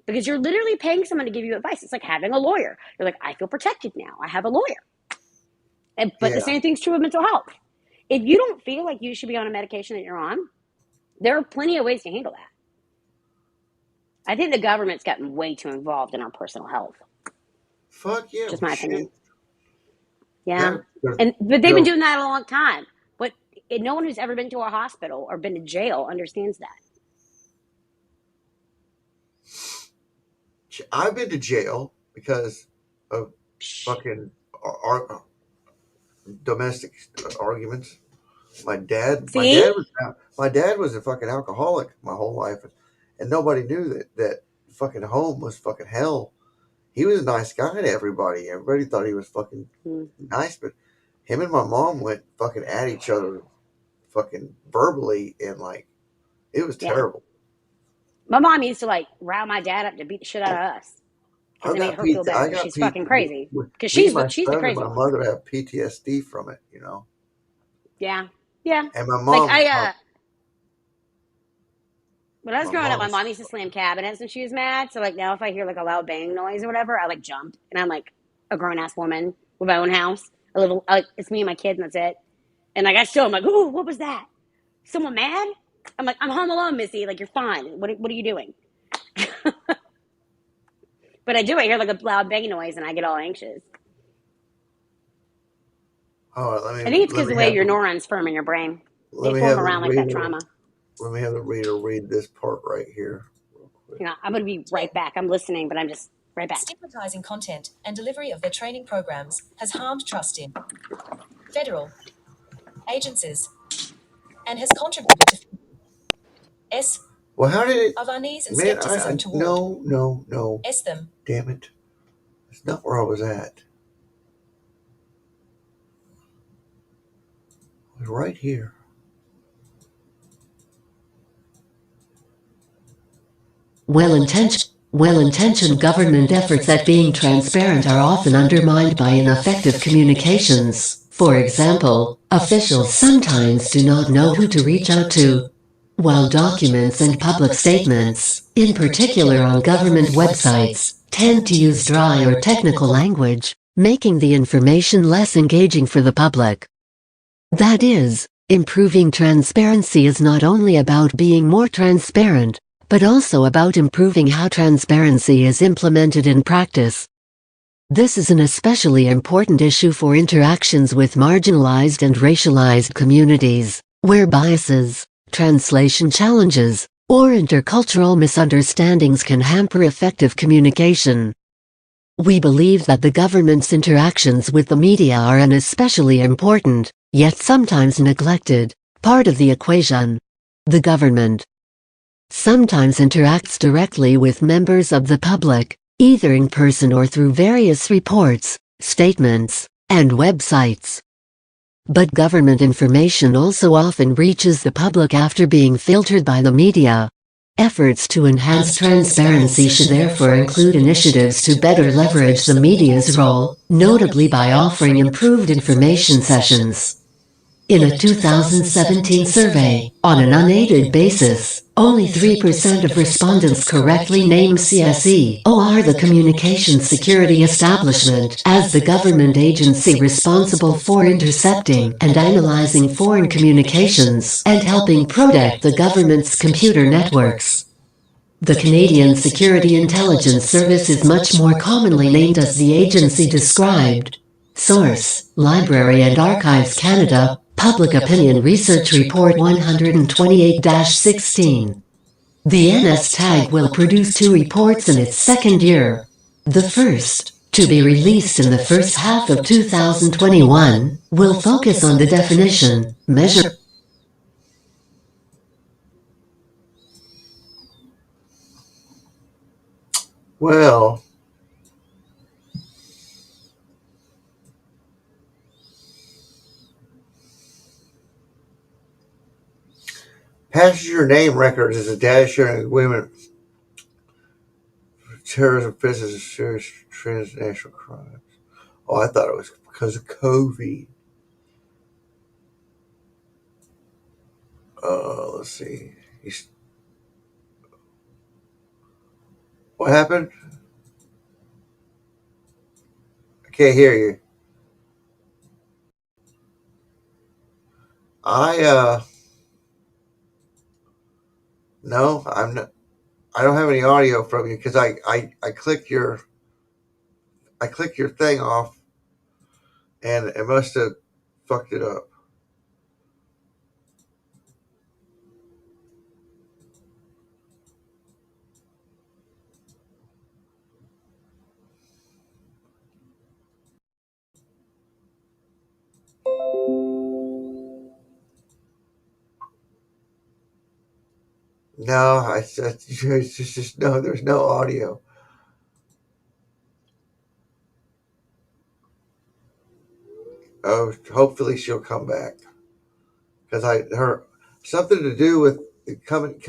because you're literally paying someone to give you advice. It's like having a lawyer. You're like, I feel protected now. I have a lawyer. But the Yeah, same thing's true of mental health. If you don't feel like you should be on a medication that you're on, there are plenty of ways to handle that. I think the government's gotten way too involved in our personal health. fuck yeah, Just my shit. opinion. Yeah. They're, But they've been they're, doing that a long time. But no one who's ever been to a hospital or been to jail understands that. I've been to jail because of fucking domestic arguments. My dad, my See? dad was my dad was a fucking alcoholic my whole life, and nobody knew that fucking home was fucking hell. He was a nice guy to everybody. Everybody thought he was fucking nice, but him and my mom went fucking at each other, fucking verbally, and like it was Yeah. terrible. My mom used to like rile my dad up to beat the shit out of us because it made her feel better I because got she's fucking crazy. Because me and my she's the son and crazy my one. mother have PTSD from it, you know. Yeah. Yeah. And my Like mom, when I was my growing up, my mom's mom used to slam cabinets when she was mad. So like now if I hear like a loud bang noise or whatever, I like jump and I'm like, a grown ass woman with my own house. A little, it's me and my kid, and that's it. And like I show him, like, ooh, what was that? Someone mad? I'm like, I'm home alone, Missy. Like, you're fine. What are you doing? But I do. I hear like a loud banging noise, and I get all anxious. All right, I think it's let because me the way have your the neurons form in your brain. let They me form have the around like that reader trauma. let me have the reader read this part right here real quick. You know, I'm going to be right back. I'm listening, but I'm just right back. Stigmatizing content and delivery of their training programs has harmed trust in federal agencies and has contributed to Well, how did it? of unease and Man, skepticism toward no. them. Damn it! That's not where I was at. I was right here. Well-intentioned government efforts at being transparent are often undermined by ineffective communications. For example, officials sometimes do not know who to reach out to, while documents and public statements, in particular on government websites, tend to use dry or technical language, making the information less engaging for the public. That is, improving transparency is not only about being more transparent, but also about improving how transparency is implemented in practice. This is an especially important issue for interactions with marginalized and racialized communities, where biases, translation challenges, or intercultural misunderstandings can hamper effective communication. We believe that the government's interactions with the media are an especially important, yet sometimes neglected, part of the equation. The government sometimes interacts directly with members of the public, either in person or through various reports, statements, and websites. But government information also often reaches the public after being filtered by the media. Efforts to enhance transparency should therefore include initiatives to better leverage the media's role, notably by offering improved information sessions. In a 2017 survey, on an unaided basis, only 3% of respondents correctly named CSE, OR the Communications Security Establishment, as the government agency responsible for intercepting and analyzing foreign communications and helping protect the government's computer networks. The Canadian Security Intelligence Service is much more commonly named as the agency described. Source: Library and Archives Canada, Public Opinion Research Report 128-16. The NSTAG will produce 2 reports in its second year. The first, to be released in the first half of 2021, will focus on the definition, measure, Well, passenger name records is a data sharing agreement for terrorism, business, and serious transnational crimes. Oh, I thought it was because of COVID. Let's see. What happened? I can't hear you. I no, I'm not. I don't have any audio from you because I clicked your thing off and it must have fucked it up. No, I said it's just no. There's no audio. Oh, hopefully she'll come back because her something to do with coming.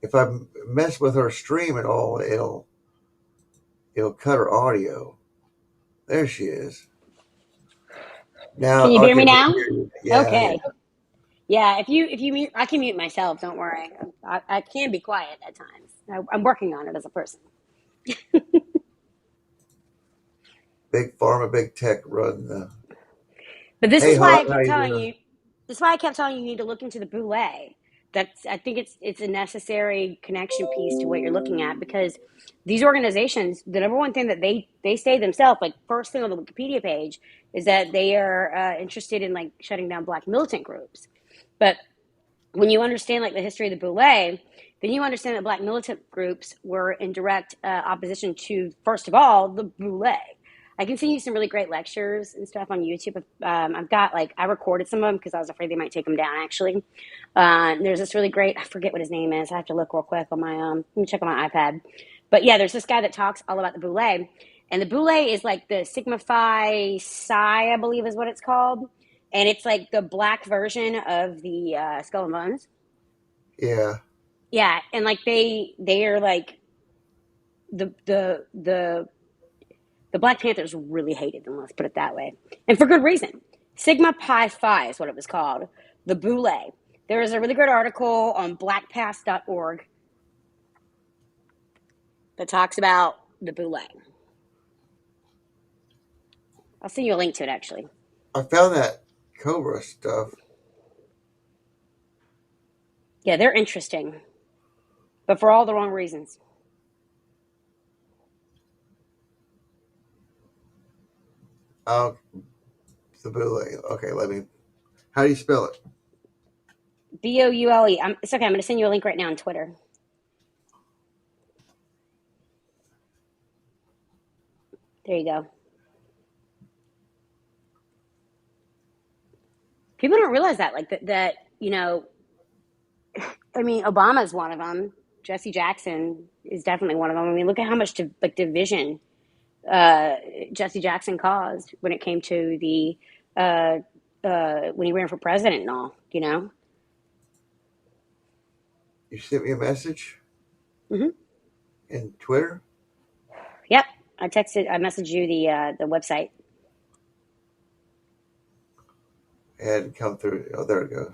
If I mess with her stream at all, it'll cut her audio. There she is. Now Can you I hear me can now? hear you. Yeah. Okay. Yeah, if you mute, I can mute myself. Don't worry. I can be quiet at times. I'm working on it as a person. Big pharma, big tech run the. But this Hey, is why I how kept you telling doing? you. This is why I kept telling you need to look into the boule. I think it's a necessary connection piece to what you're looking at, because these organizations, the number one thing that they say themselves, like first thing on the Wikipedia page, is that they are interested in like shutting down black militant groups. But when you understand like the history of the boule, then you understand that black militant groups were in direct opposition to, first of all, the boule. I can send you some really great lectures and stuff on YouTube. I've got like, I recorded some of them because I was afraid they might take them down actually. There's this really great, I forget what his name is. I have to look real quick on my, let me check on my iPad. But yeah, there's this guy that talks all about the boule. And the boule is like the Sigma Phi Psi, I believe is what it's called. And it's like the black version of the Skull and Bones. Yeah. Yeah, and like they are like the Black Panthers really hated them. Let's put it that way, and for good reason. Sigma Pi Phi is what it was called. The boule. There is a really good article on blackpast.org that talks about the boule. I'll send you a link to it actually. I found that Cobra stuff. Yeah, they're interesting, but for all the wrong reasons. Oh, the boule. Okay, let me. How do you spell it? BOULE. It's okay. I'm going to send you a link right now on Twitter. There you go. People don't realize that, like that, you know, I mean, Obama's one of them. Jesse Jackson is definitely one of them. I mean, look at how much division Jesse Jackson caused when it came to the when he ran for president and all. You know. You sent me a message Mm-hmm. in Twitter. Yep. I messaged you the website. It hadn't come through. Oh, there it goes.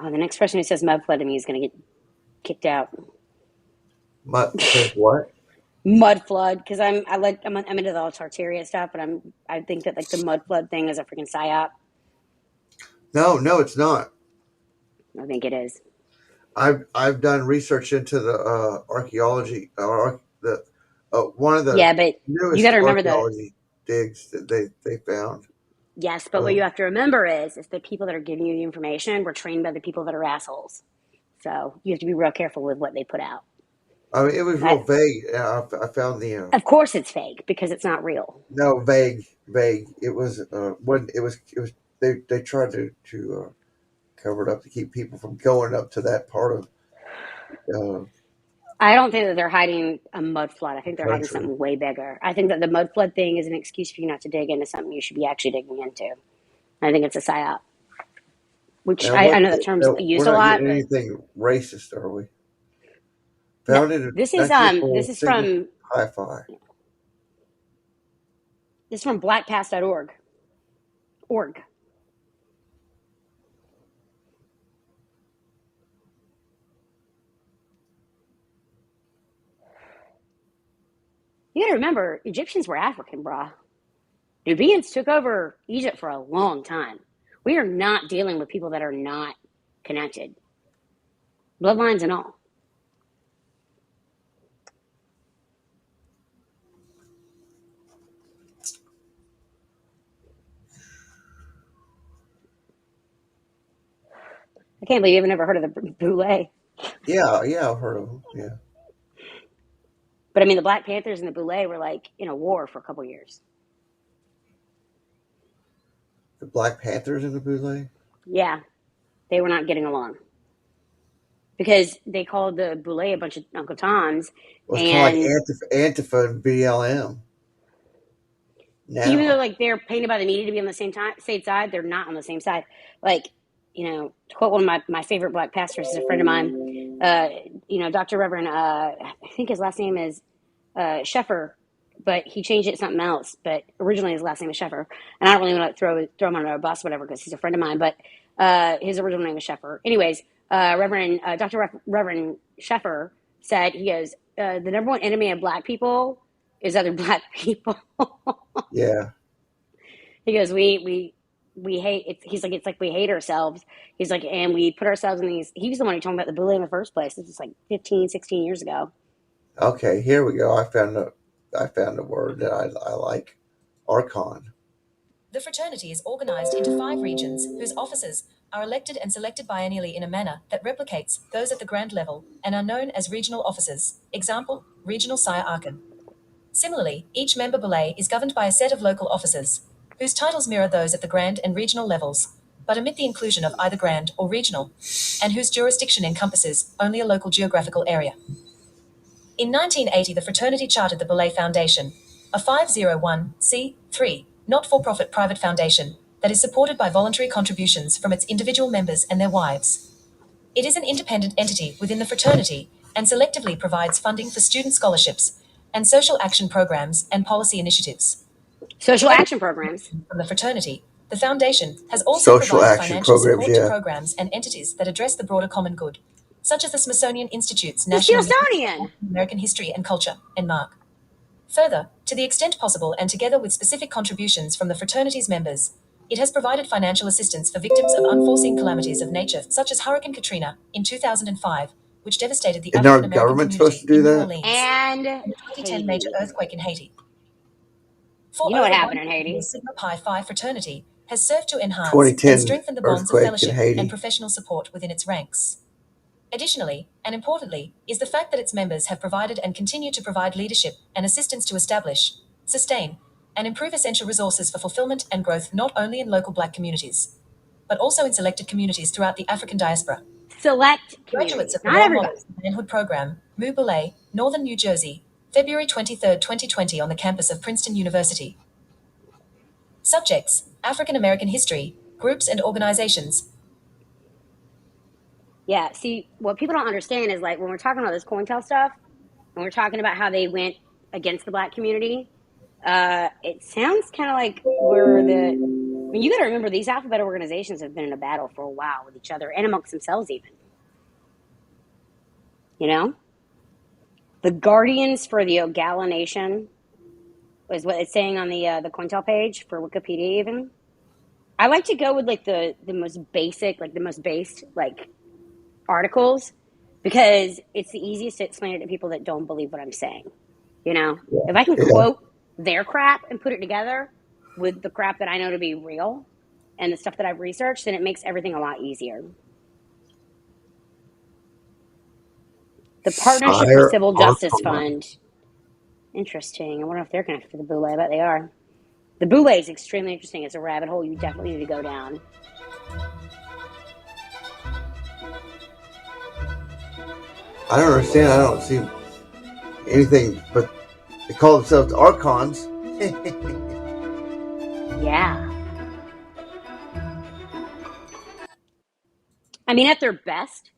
Oh, the next person who says mud flood to me is going to get kicked out. Says what? Mud flood, because I'm into the Tartaria stuff, but I think that like the mud flood thing is a freaking psyop. No, it's not. I think it is. I've done research into the archaeology, the one of the Yeah, but you got newest to remember archaeology digs that they found. yes, but what you have to remember is the people that are giving you the information were trained by the people that are assholes. So you have to be real careful with what they put out. I mean, it was real vague. I found the Of course, it's fake because it's not real. no vague. It was when it was they tried to cover it up to keep people from going up to that part of I don't think that they're hiding a mud flood. I think the they're hiding country. something way bigger. I think that the mud flood thing is an excuse for you not to dig into something you should be actually digging into. I think it's a psyop, which Now, I know that term's we're used a not lot, getting but anything racist, are we? no. Founded in This is 1954, Sigma Pi Phi. this is from blackpast.org. Org. You got to remember, Egyptians were African, brah. Nubians took over Egypt for a long time. We are not dealing with people that are not connected, bloodlines and all. I can't believe you haven't ever heard of the boule. Yeah, I've heard of them. Yeah, But I mean, the Black Panthers and the boule were like in a war for a couple years. the Black Panthers in the boule. Yeah, they were not getting along because they called the boule a bunch of Uncle Toms. Well, it's kind of And like Antifa and BLM. even though Now, like they're painted by the media to be on the same side, they're not on the same side. Like, you know, to quote one of my favorite black pastors, is a friend of mine, you know, Dr. Reverend, I think his last name is Sheffer, but he changed it to something else. But originally his last name is Sheffer. And I don't really want to throw him under a bus or whatever because he's a friend of mine, but his original name is Sheffer. Anyways, Reverend Sheffer said, he goes, the number one enemy of black people is other black people. Yeah. He goes, we hate it. He's like, it's like we hate ourselves. He's like, and we put ourselves in these. He was the one who told me about the bullying in the first place. This is like 15, 16 years ago. Okay, here we go. I found a word that I like. Archon. The fraternity is organized into 5 regions whose officers are elected and selected biennially in a manner that replicates those at the grand level and are known as regional officers. Example, Regional Sire Archon. Similarly, each member belay is governed by a set of local officers, whose titles mirror those at the grand and regional levels, but omit the inclusion of either grand or regional, and whose jurisdiction encompasses only a local geographical area. In 1980, the fraternity chartered the Belay Foundation, a 501c3 not-for-profit private foundation that is supported by voluntary contributions from its individual members and their wives. It is an independent entity within the fraternity and selectively provides funding for student scholarships and social action programs and policy initiatives. Social action programs. From the fraternity, the foundation has also Social provided action financial programs, support to yeah. programs and entities that address the broader common good, such as the Smithsonian Institute's The National Smithsonian. American History and Culture, NMARC. Further, to the extent possible and together with specific contributions from the fraternity's members, it has provided financial assistance for victims of unforeseen calamities of nature, such as Hurricane Katrina in 2005, which devastated the Isn't our African American government supposed community to do in New that? Orleans, And and the 2010 Haiti. major earthquake in Haiti. For You know what over happened in 100 Haiti? years, Sigma Pi Phi fraternity has served to enhance 2010 and strengthen the bonds of earthquake in fellowship Haiti. and professional support within its ranks. Additionally, and importantly, is the fact that its members have provided and continue to provide leadership and assistance to establish, sustain, and improve essential resources for fulfillment and growth not only in local black communities, but also in selected communities throughout the African diaspora. Select Graduates communities, of the not Role everybody. Models Manhood Program, Mu Belay, Northern New Jersey, February 23, 2020 on the campus of Princeton University. Subjects, African American history, groups and organizations. Yeah, see, what people don't understand is like when we're talking about this COINTEL stuff, and we're talking about how they went against the black community, it sounds kind of like we're the. I mean, you got to remember these alphabet organizations have been in a battle for a while with each other and amongst themselves, even. You know, the Guardians for the Ogala Nation is what it's saying on the COINTEL page for Wikipedia. Even I like to go with like the most basic, like the most based like articles, because it's the easiest to explain it to people that don't believe what I'm saying. You know, if I can quote their crap and put it together with the crap that I know to be real and the stuff that I've researched, then it makes everything a lot easier. The Partnership for Civil Justice Fund. Interesting. I wonder if they're connected to the Boule. I bet they are. The Boule is extremely interesting. It's a rabbit hole you definitely need to go down. I don't understand. I don't see anything, but they call themselves archons. Yeah. I mean, at their best,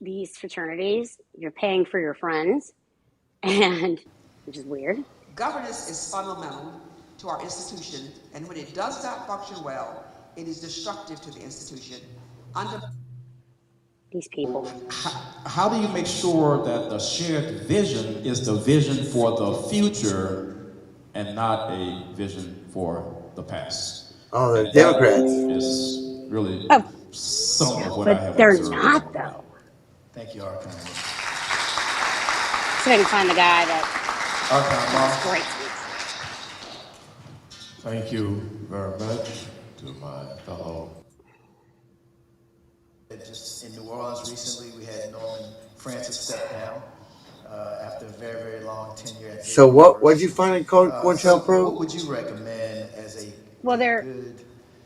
these fraternities, you're paying for your friends, and which is weird. Governance is fundamental to our institution, and when it does not function well, it is destructive to the institution. These people. How do you make sure that the shared vision is the vision for the future and not a vision for the past? Oh, the Democrats. Is really some of what I have they're observed. not, though. Thank you, Archon. So I can find the guy that Archon, great. thank you very much to my fellow. Just in New Orleans recently, we had Norman Francis step down after a very, very long tenure. So what'd you find in COINTEL Pro? What would you recommend as a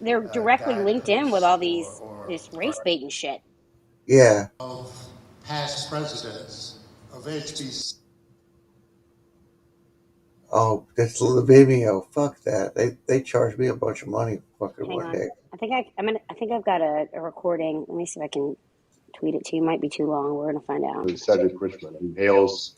they're directly linked in with all this race baiting shit. Yeah. Of past presidents of HBC. Oh, that's Vimeo. Fuck that. They charged me a bunch of money. Fucking one day. I think I've got a recording. Let me see if I can tweet it to you. It might be too long. We're gonna find out. Cedric Richmond, who hails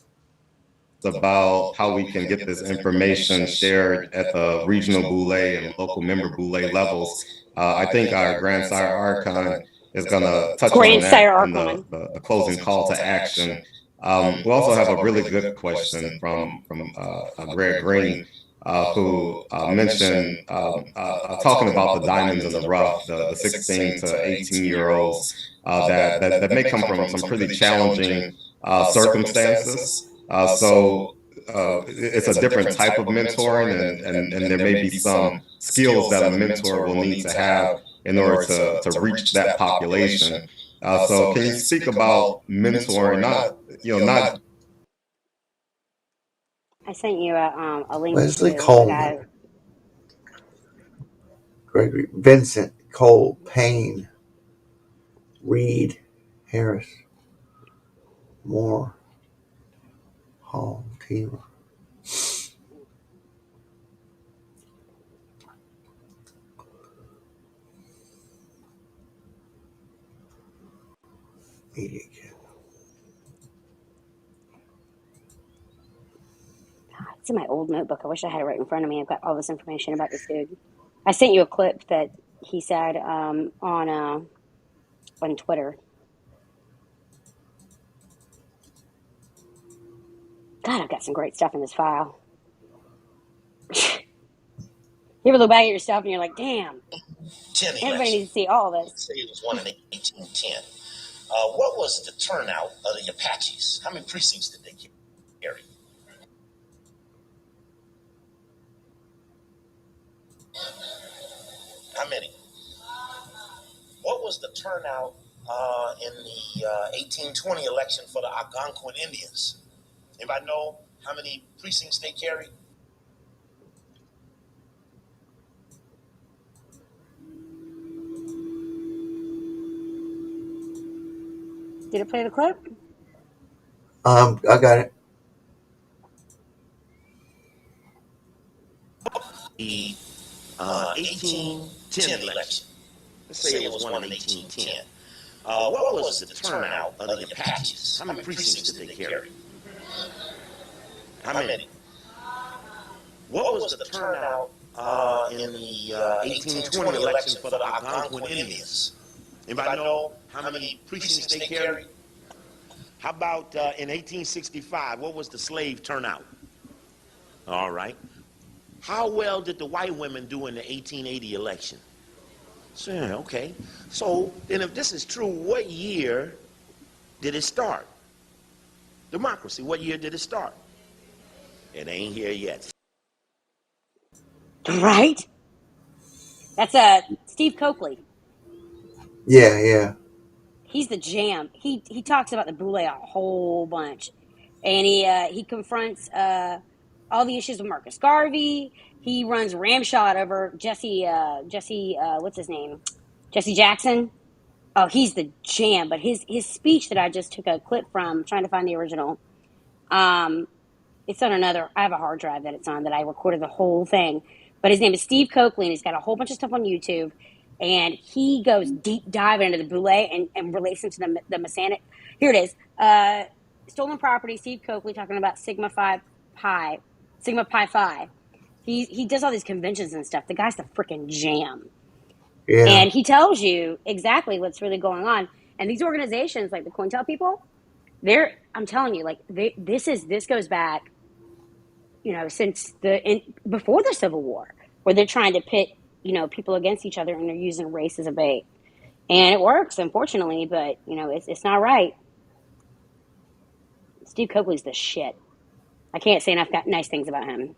about how we can get this information shared at the regional boule and local member boule levels. I think our Grand Sire Archon is going to touch Great on insight, that in Archon. the closing call to action. We also have a really good question from Greg Green, who mentioned talking about the diamonds in the rough, the 16 to 18-year-olds that may come from some pretty challenging circumstances. So it's a different type of mentoring, and there may be some skills that a mentor will need to have in order to reach that population. So can you speak about mentoring, not I sent you a link Leslie to a guy. Coleman, Gregory, Vincent, Cole, Payne, Reed, Harris, Moore, Hall, Teamer. Media Kit. It's in my old notebook. I wish I had it right in front of me. I've got all this information about this dude. I sent you a clip that he said on Twitter. God, I've got some great stuff in this file. You ever look back at your stuff and you're like, damn, everybody needs to see all this. Say it was won in 1810. What was the turnout of the Apaches? How many precincts did they carry? How many? What was the turnout in the 1820 election for the Algonquin Indians? Anybody know how many precincts they carried? Did it play the clip? I got it. The 1810 election. Let's say it was won in 1810. What was the turnout of the Apaches? How many precincts did they carry? How many? What was the turnout in the 1820 election for the Algonquin Indians? Anybody know how many precincts they carried? How about in 1865, what was the slave turnout? All right. How well did the white women do in the 1880 election? So, okay. So then if this is true, what year did it start? Democracy, what year did it start? It ain't here yet. Right? That's Steve Coakley. Yeah. He's the jam. He talks about the Boule a whole bunch, and he confronts all the issues with Marcus Garvey. He runs ramshot over Jesse what's his name, Jesse Jackson. Oh, he's the jam. But his speech that I just took a clip from, trying to find the original. It's on another. I have a hard drive that it's on that I recorded the whole thing. But his name is Steve Coakley, and he's got a whole bunch of stuff on YouTube. And he goes deep dive into the Boule and relates him to the Masonic. Here it is. Stolen property. Steve Coakley talking about Sigma Pi Phi. He does all these conventions and stuff. The guy's the freaking jam. Yeah. And he tells you exactly what's really going on. And these organizations, like the COINTEL people, I'm telling you, like this goes back, since before the Civil War, where they're trying to pit, people against each other, and they're using race as a bait, and it works, unfortunately, but it's not right. Steve Coakley's the shit. I can't say enough nice things about him.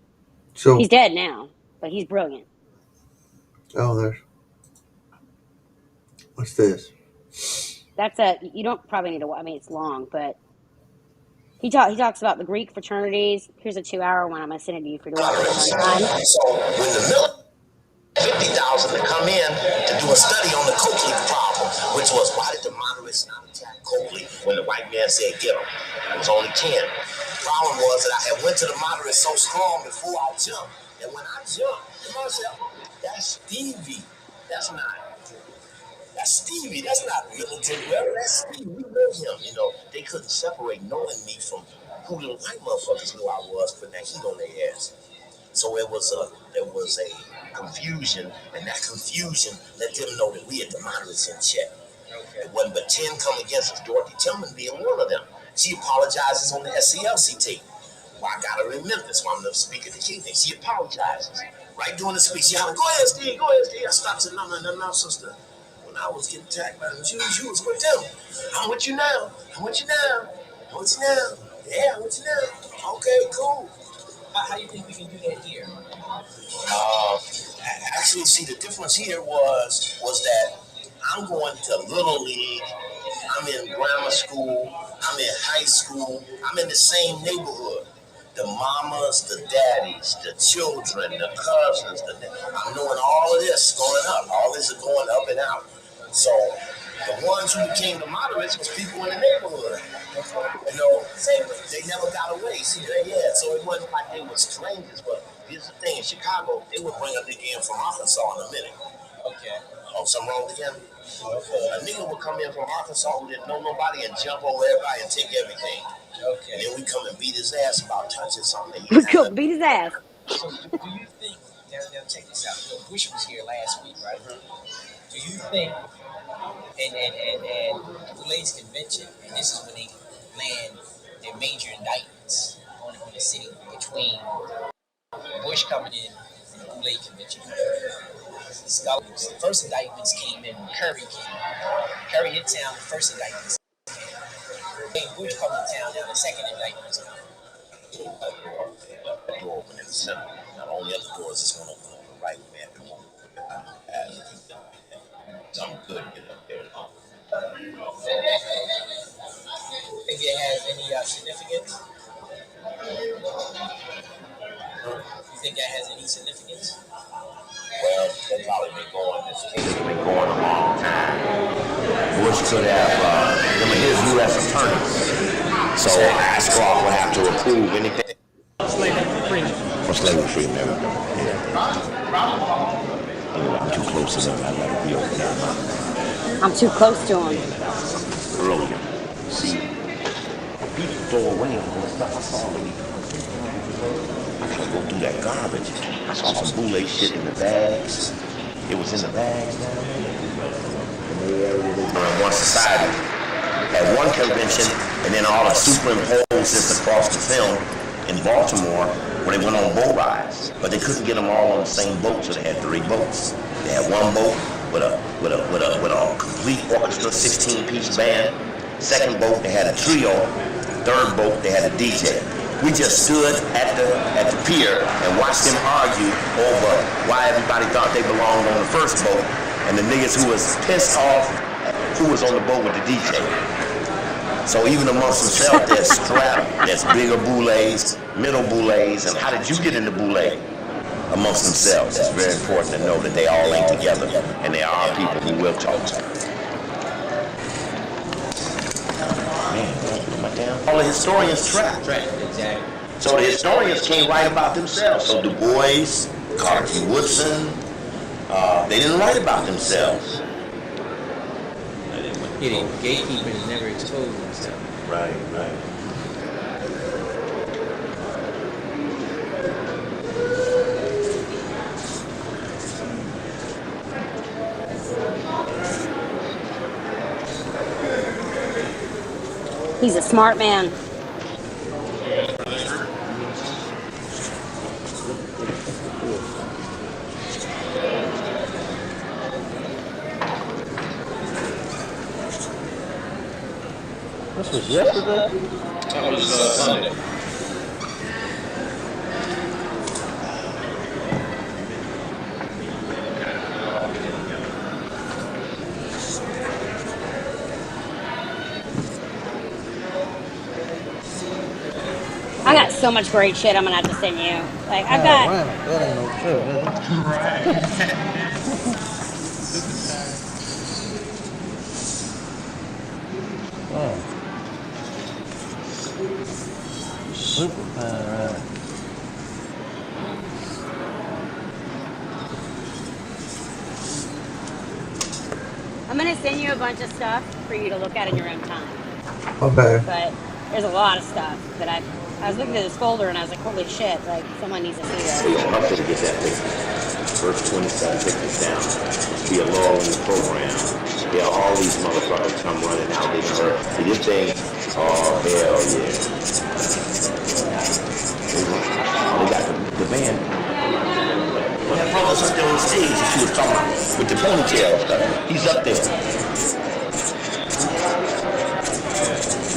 So he's dead now, but he's brilliant. Oh, what's this? That's you don't probably need to. I mean, it's long, but he talks about the Greek fraternities. Here's a 2-hour one. I'm gonna send it to you for to watch it on time. So when the military 50,000 to come in to do a study on the Coakley problem, which was why did the moderates not attack Coakley when the white man said get him? It was only 10. The problem was that I had went to the moderates so strong before I jumped, and when I jumped, the mother said, "That's Stevie. That's Stevie. That's not military. That's Stevie. We know him." They couldn't separate knowing me from who the white motherfuckers knew I was, putting that heat on their ass. So there was a confusion, and that confusion let them know that we had the moderates in check. It wasn't but 10 come against us, Dorothy Tillman being one of them. She apologizes on the SCLC tape. Well, I gotta remember this while I'm the speaker of the key thing. She apologizes. Right during the speech, she hollering, go ahead, Steve, go ahead, Steve. I stopped and said, no, sister. When I was getting attacked by them Jews, you was with them. I'm with you now. I'm with you now. I'm with you now. Yeah, I'm with you now. Okay, cool. How do you think we can do that here? Actually, see, the difference here was that I'm going to Little League. I'm in grammar school. I'm in high school. I'm in the same neighborhood. The mamas, the daddies, the children, the cousins. I'm knowing all of this going up. All this is going up and out. So the ones who became the moderates was people in the neighborhood. You know, they never got away. See, yeah, so it wasn't like they were strangers. But here's the thing, in Chicago, they would bring a nigga in from Arkansas in a minute. Okay. Oh, something wrong with him? Okay. A nigga would come in from Arkansas who didn't know nobody and jump over everybody and take everything. Okay. And then we come and beat his ass about touching something. Cool, beat his ass. So do you think, now check this out, you know, Bush was here last week, right? Mm-hmm. Do you think, and Goulet's convention, and this is when they land their major indictments on the city between Bush coming in and the Goulet convention. The first indictments came in when Curry came. Curry hit town, the first indictments came. Bush coming to town, now the second indictments come. That door open in the center. Now the only other doors is going to open on the right, man. Something good get up there. Think it has any significance? You think that has any significance? Well, they've probably been going, this case has been going a long time. Bush could have, his U.S. attorneys. So Ashcroft would have to approve anything. Slavery free. For slavery free America. Anyway, I'm too close to them. I let it be over there. I'm too close to him. Earlier. See, people throw away all the stuff I saw. I gotta go through that garbage. I saw some boule shit in the bags. It was in the bags now. One society had one convention, and then all the superimposed this across the film in Baltimore, where they went on boat rides. But they couldn't get them all on the same boat, so they had 3 boats. They had one boat with a complete orchestra, 16-piece band. Second boat, they had a trio. Third boat, they had a DJ. We just stood at the pier and watched them argue over why everybody thought they belonged on the first boat, and the niggas who was pissed off who was on the boat with the DJ. So even amongst themselves, there's strap, there's bigger boulets, middle boulets, and how did you get into boule? Amongst themselves. It's very important to know that they all ain't together, and there are people who will talk. All the historians trapped. Exactly. So the historians can't write about themselves. So Du Bois, Carter G. Woodson, they didn't write about themselves. He didn't gatekeep and never exposed himself. Right. He's a smart man. This was yesterday? That was Sunday. I got so much great shit I'm gonna have to send you. Like I've got. That ain't no shit, is it? Oh. Super right. I'm gonna send you a bunch of stuff for you to look at in your own time. Okay. But there's a lot of stuff that I was looking at this folder and I was like, holy shit! Like someone needs to see this. I'm gonna get that thing. first 27 pictures down. Be a lull in the program. Yeah, all these motherfuckers come running out. They hurt. See this thing? Oh hell yeah! They got the band. That brother's up there on stage that she was talking about with the ponytail stuff. He's up there.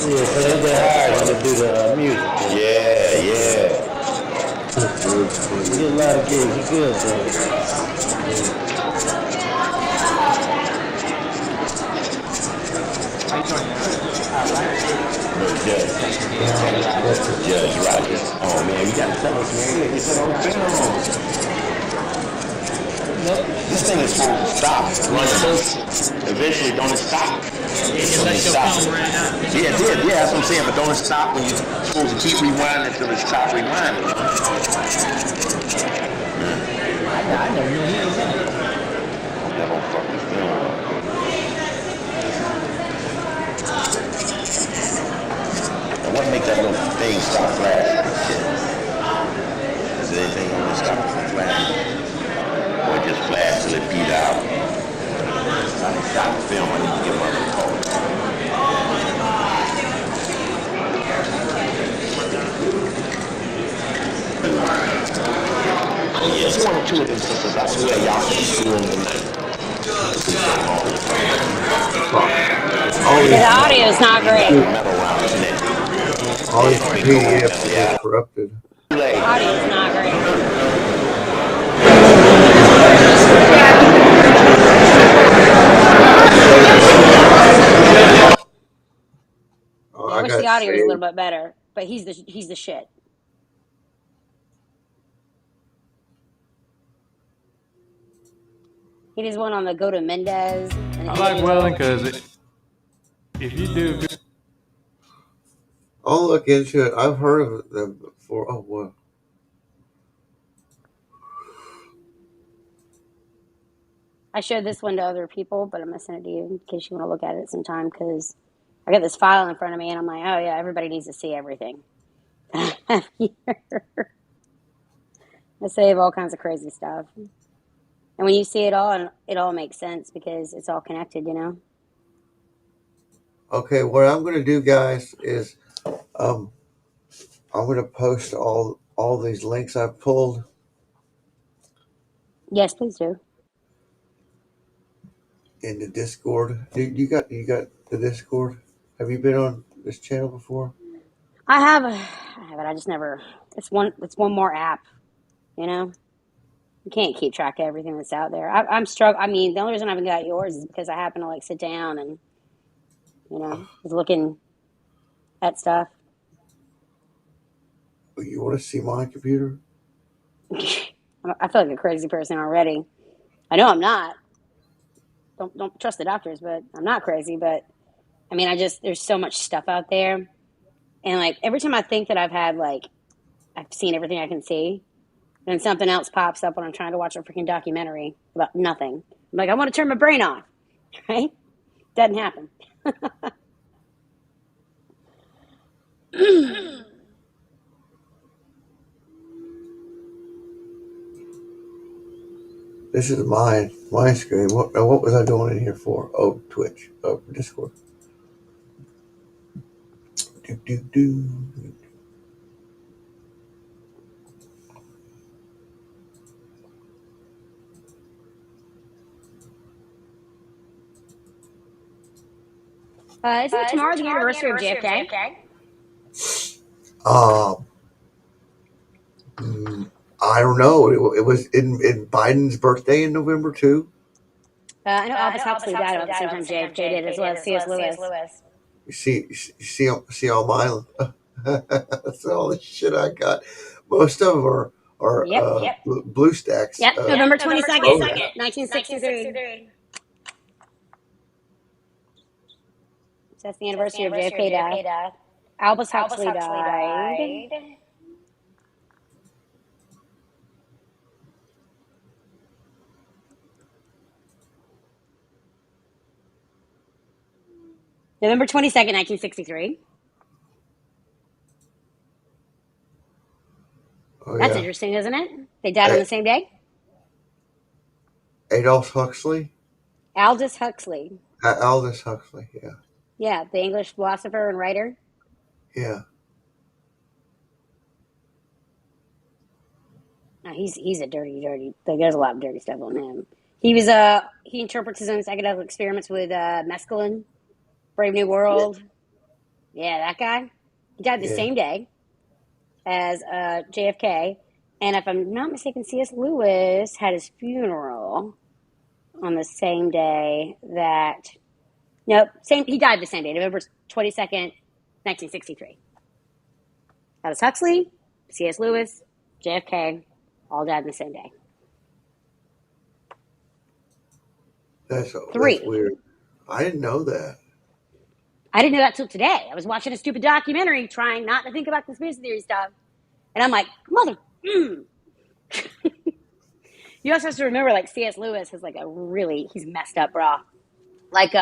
Yeah, so they get hired to do the music. Yeah, yeah. He get a lot of gigs. He good, though. Judge Rogers. Oh man, you gotta tell us, man. You said on film. This thing is supposed to stop running. Eventually, don't it stop? Yeah, it did. Yeah, that's what I'm saying. But don't it stop when you're supposed to keep rewinding until it stops rewinding? You know? I never knew he was in it. That won't fucking film. And what make that little thing stop flashing? Is there anything on it stop from flashing? Or it just flash till it beat out? Stop the film. I need to get my little call. Yeah, it's one or two of these sisters. I swear y'all should sue them tonight. The audio is not great. All these PDFs are corrupted. The audio is not great. I wish the audio was a little bit better, but he's the shit. He just went on the Go to Mendez. I like Wellen because if you do good. I'll look into it. I've heard of them before. Oh, well. I showed this one to other people, but I'm going to send it to you in case you want to look at it sometime because I got this file in front of me and I'm like, oh, yeah, everybody needs to see everything. I save all kinds of crazy stuff. And when you see it all makes sense because it's all connected, you know? Okay, what I'm going to do, guys, is I'm going to post all these links I've pulled. Yes, please do. In the Discord. You got the Discord? Have you been on this channel before? I have it. I just never. It's one more app, you know. You can't keep track of everything that's out there. I'm struggling. I mean, the only reason I haven't got yours is because I happen to like sit down and, you know, was looking at stuff. You want to see my computer? I feel like a crazy person already. I know I'm not. Don't trust the doctors, but I'm not crazy. But I mean, there's so much stuff out there, and like every time I think that I've seen everything I can see, then something else pops up when I'm trying to watch a freaking documentary about nothing. I'm like, I want to turn my brain off, right? Doesn't happen. This is my screen. What was I doing in here for? Oh, Twitch. Oh, Discord. Isn't tomorrow the anniversary of JFK? I don't know. It was in Biden's birthday in November too. I know Aldous Huxley died about the same time JFK did, as well as C.S. Lewis. You see all my that's all the shit I got. Most of them are blue stacks. Yep, November 22nd, 1963. So that's the anniversary of JFK death. Aldous Huxley died. November 22nd, 1963. That's interesting, isn't it? They died on the same day? Adolf Huxley? Aldous Huxley. Aldous Huxley, yeah. Yeah, the English philosopher and writer. Yeah. No, he's a dirty. Like, there's a lot of dirty stuff on him. He interprets his own psychedelic experiments with mescaline, Brave New World. Yeah, that guy. He died the Yeah. same day as JFK, and if I'm not mistaken, C.S. Lewis had his funeral on the same day that. Nope, he died the same day, November 22nd, 1963. Aldous Huxley, C.S. Lewis, JFK, all died the same day. That's 3. weird. I didn't know that. I didn't know that till today. I was watching a stupid documentary trying not to think about conspiracy theory stuff. And I'm like, mother. You also have to remember, like, C.S. Lewis is like he's messed up, bro. Like,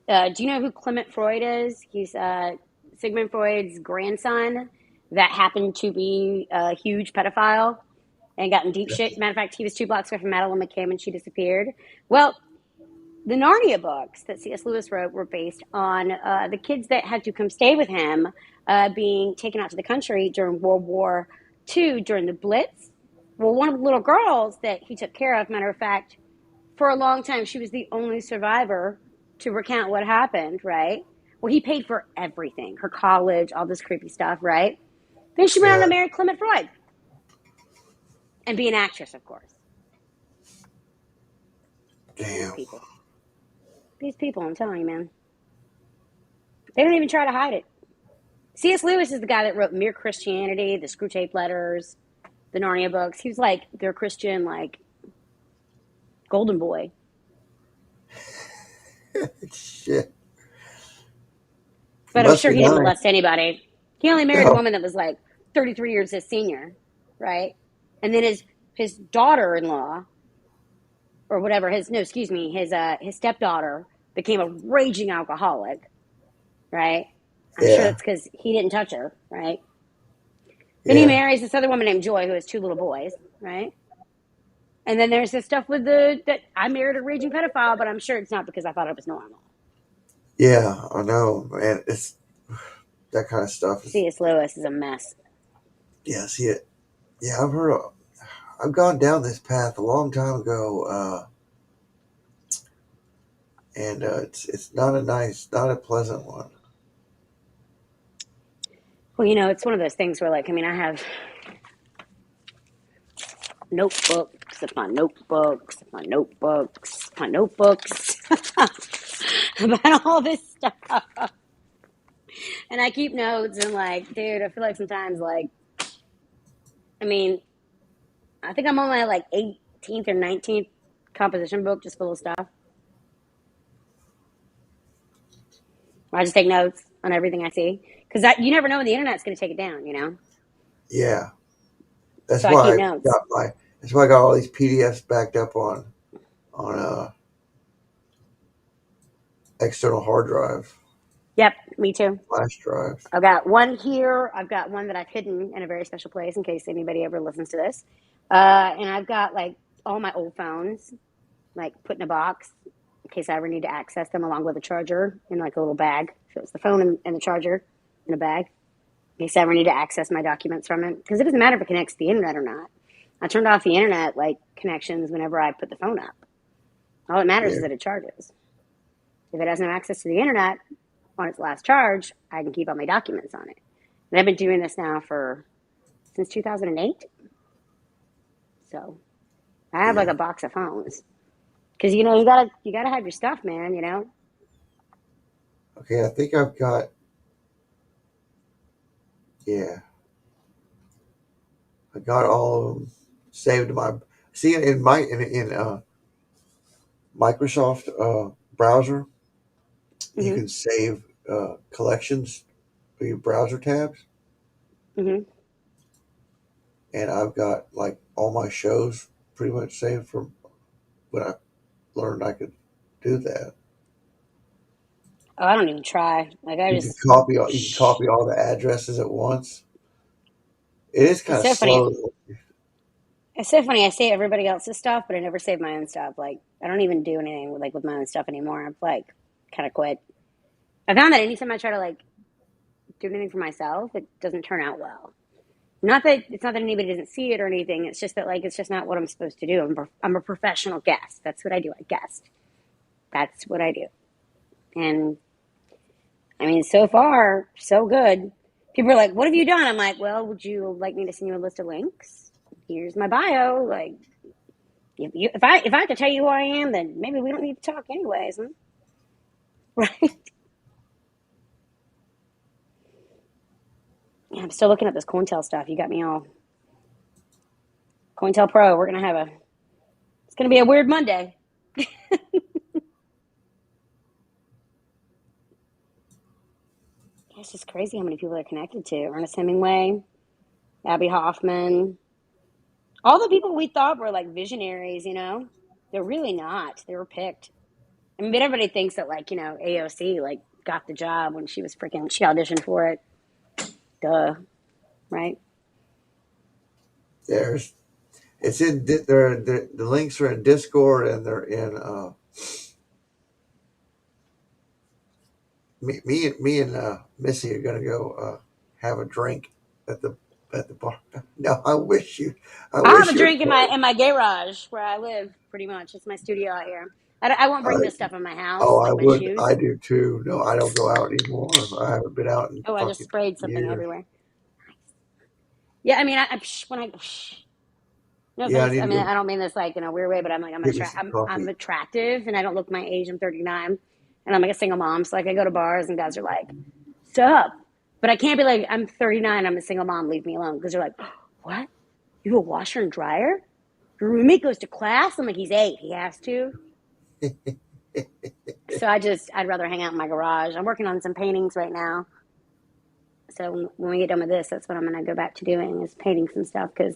do you know who Clement Freud is? He's Sigmund Freud's grandson that happened to be a huge pedophile and got in deep shit. Matter of fact, he was 2 blocks away from Madeline McKim and she disappeared. Well, the Narnia books that C.S. Lewis wrote were based on the kids that had to come stay with him being taken out to the country during World War II during the Blitz. Well, one of the little girls that he took care of, matter of fact, for a long time, she was the only survivor to recount what happened, right? Well, he paid for everything, her college, all this creepy stuff, right? Then she went on to marry Clement Freud and be an actress, of course. Damn. These people, I'm telling you, man. They don't even try to hide it. C.S. Lewis is the guy that wrote Mere Christianity, the Screwtape Letters, the Narnia books. He was like their Christian, like, golden boy. Shit. But I'm sure he didn't molest anybody. He only married a woman that was like 33 years his senior, right? And then his daughter-in-law, or whatever, his stepdaughter became a raging alcoholic, right? I'm sure that's because he didn't touch her, right? Then he marries this other woman named Joy who has 2 little boys, right? And then there's this stuff with that I married a raging pedophile, but I'm sure it's not because I thought it was normal. Yeah, I know, man. It's that kind of stuff. C.S. Lewis is a mess. Yeah, see it. Yeah, I've gone down this path a long time ago, and it's not a pleasant one. Well, it's one of those things where, like, I have notebooks upon notebooks upon notebooks upon notebooks about all this stuff. And I keep notes and, like, dude, I feel like sometimes, like, I think I'm on my, like, 18th or 19th composition book just full of stuff. I just take notes on everything I see. Because you never know when the internet's going to take it down, Yeah. That's so why I keep notes. That's why I got all these PDFs backed up on external hard drive. Yep, me too. Flash drive. I've got one here. I've got one that I've hidden in a very special place in case anybody ever listens to this. And I've got, like, all my old phones, like, put in a box in case I ever need to access them, along with a charger in, like, a little bag. So it's the phone and the charger in a bag in case I ever need to access my documents from it. Because it doesn't matter if it connects to the internet or not. I turned off the internet, like, connections whenever I put the phone up. All that matters is that it charges. If it has no access to the internet on its last charge, I can keep all my documents on it. And I've been doing this now since 2008. So I have like a box of phones. Because, you gotta have your stuff, man, Okay, I think I've got, I got all of them saved to my, see, in Microsoft browser, you can save collections for your browser tabs. Mm-hmm. And I've got, like, all my shows pretty much saved from when I learned I could do that. Oh, I don't even try. Like, You can copy all the addresses at once. It is kind of slow. It's so funny. I save everybody else's stuff, but I never save my own stuff. Like I don't even do anything with my own stuff anymore. I've like kind of quit. I found that anytime I try to like do anything for myself, it doesn't turn out well. Not that it's not that anybody doesn't see it or anything. It's just that like it's just not what I'm supposed to do. I'm a professional guest. That's what I do. I guest. That's what I do. And I mean, so far, so good. People are like, "What have you done?" I'm like, "Well, would you like me to send you a list of links? Here's my bio. Like, if I have to tell you who I am, then maybe we don't need to talk anyways, huh? Right?" Yeah, I'm still looking at this Cointel stuff. You got me all. Cointel Pro. We're gonna have a. It's gonna be a weird Monday. It's just crazy how many people they're connected to. Ernest Hemingway, Abby Hoffman, all the people we thought were like visionaries, they're really not. They were picked. I mean, but everybody thinks that like, AOC like got the job when she auditioned for it. Duh. Right? It's in the links are in Discord, and they're in me and Missy are gonna go have a drink at the bar. No, I wish you I have a would. drink in my garage where I live. Pretty much, it's my studio out here. I won't bring this stuff in my house, Oh, I like my would. shoes. I do too. No, I don't go out anymore. I haven't been out in Oh, I just fucking sprayed something years. everywhere. Yeah, I mean, no Yeah, I offense. need I to mean, go I don't mean this like in a weird way, but I'm like get me some I'm coffee. attractive, and I don't look my age. I'm 39, and I'm like a single mom. So like I go to bars, and guys are like, "Sup?" But I can't be like, "I'm 39. I'm a single mom. Leave me alone." Because they're like, "What? You have a washer and dryer? Your roommate goes to class?" I'm like, "He's 8. He has to." So I'd rather hang out in my garage. I'm working on some paintings right now. So when we get done with this, that's what I'm going to go back to doing is painting some stuff because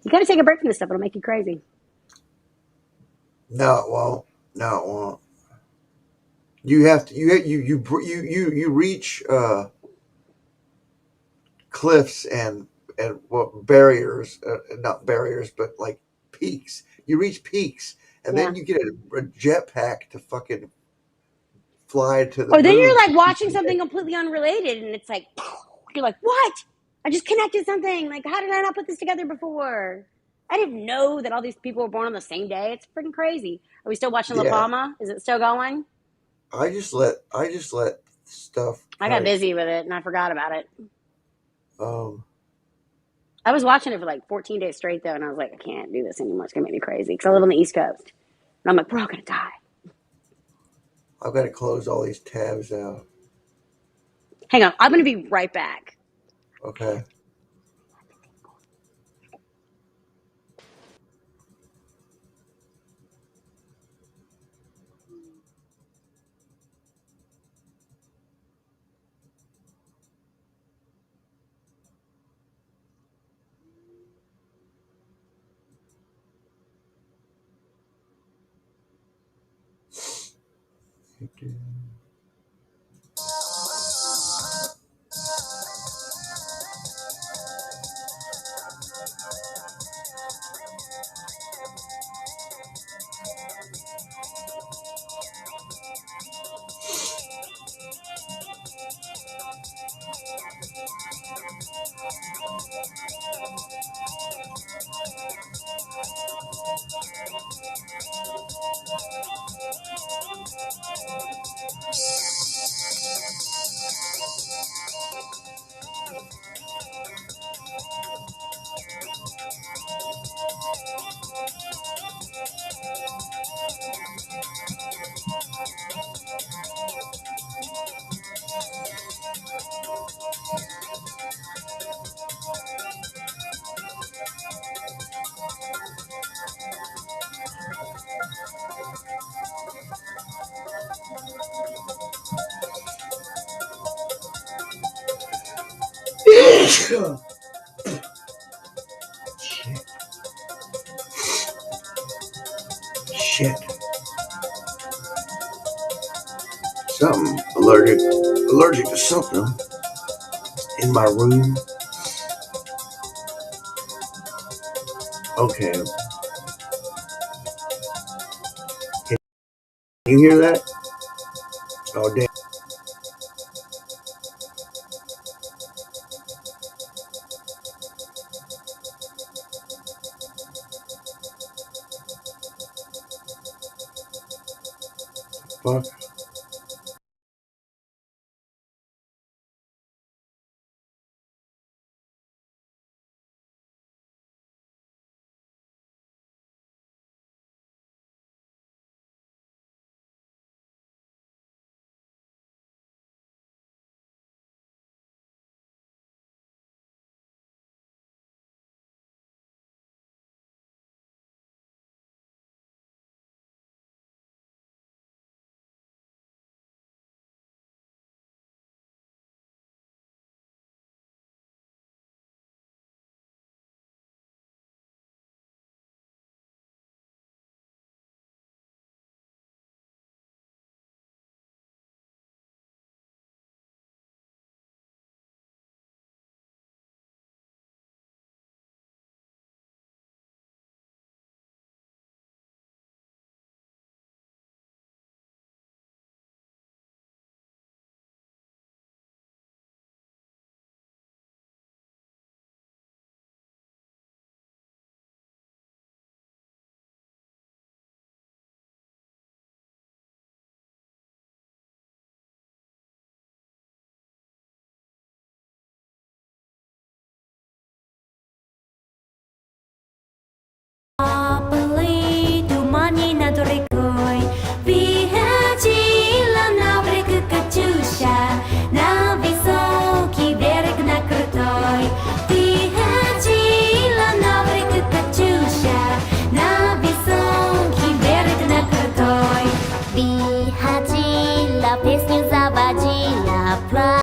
you got to take a break from this stuff. It'll make you crazy. No, it won't. No, it won't. You have to. You reach cliffs and what barriers, not barriers, but like peaks. You reach peaks, and Yeah. then you get a jetpack to fucking fly to the Or then moon. you're like watching something completely unrelated, and it's like you're like, "What? I just connected something. Like, how did I not put this together before? I didn't know that all these people were born on the same day. It's freaking crazy." Are we still watching La Yeah, Palma? Is it still going? I just let stuff I kind got of. busy with it and I forgot about it. Um, I was watching it for like 14 days straight though, and I was like, I can't do this anymore. It's gonna make me crazy because I live on the East Coast, and I'm like, we're all gonna die. I've got to close all these tabs out. Hang on, I'm gonna be right back. Okay. Shit. Something allergic to something in my room. Okay. Can you hear that? Oh, damn. Fuck.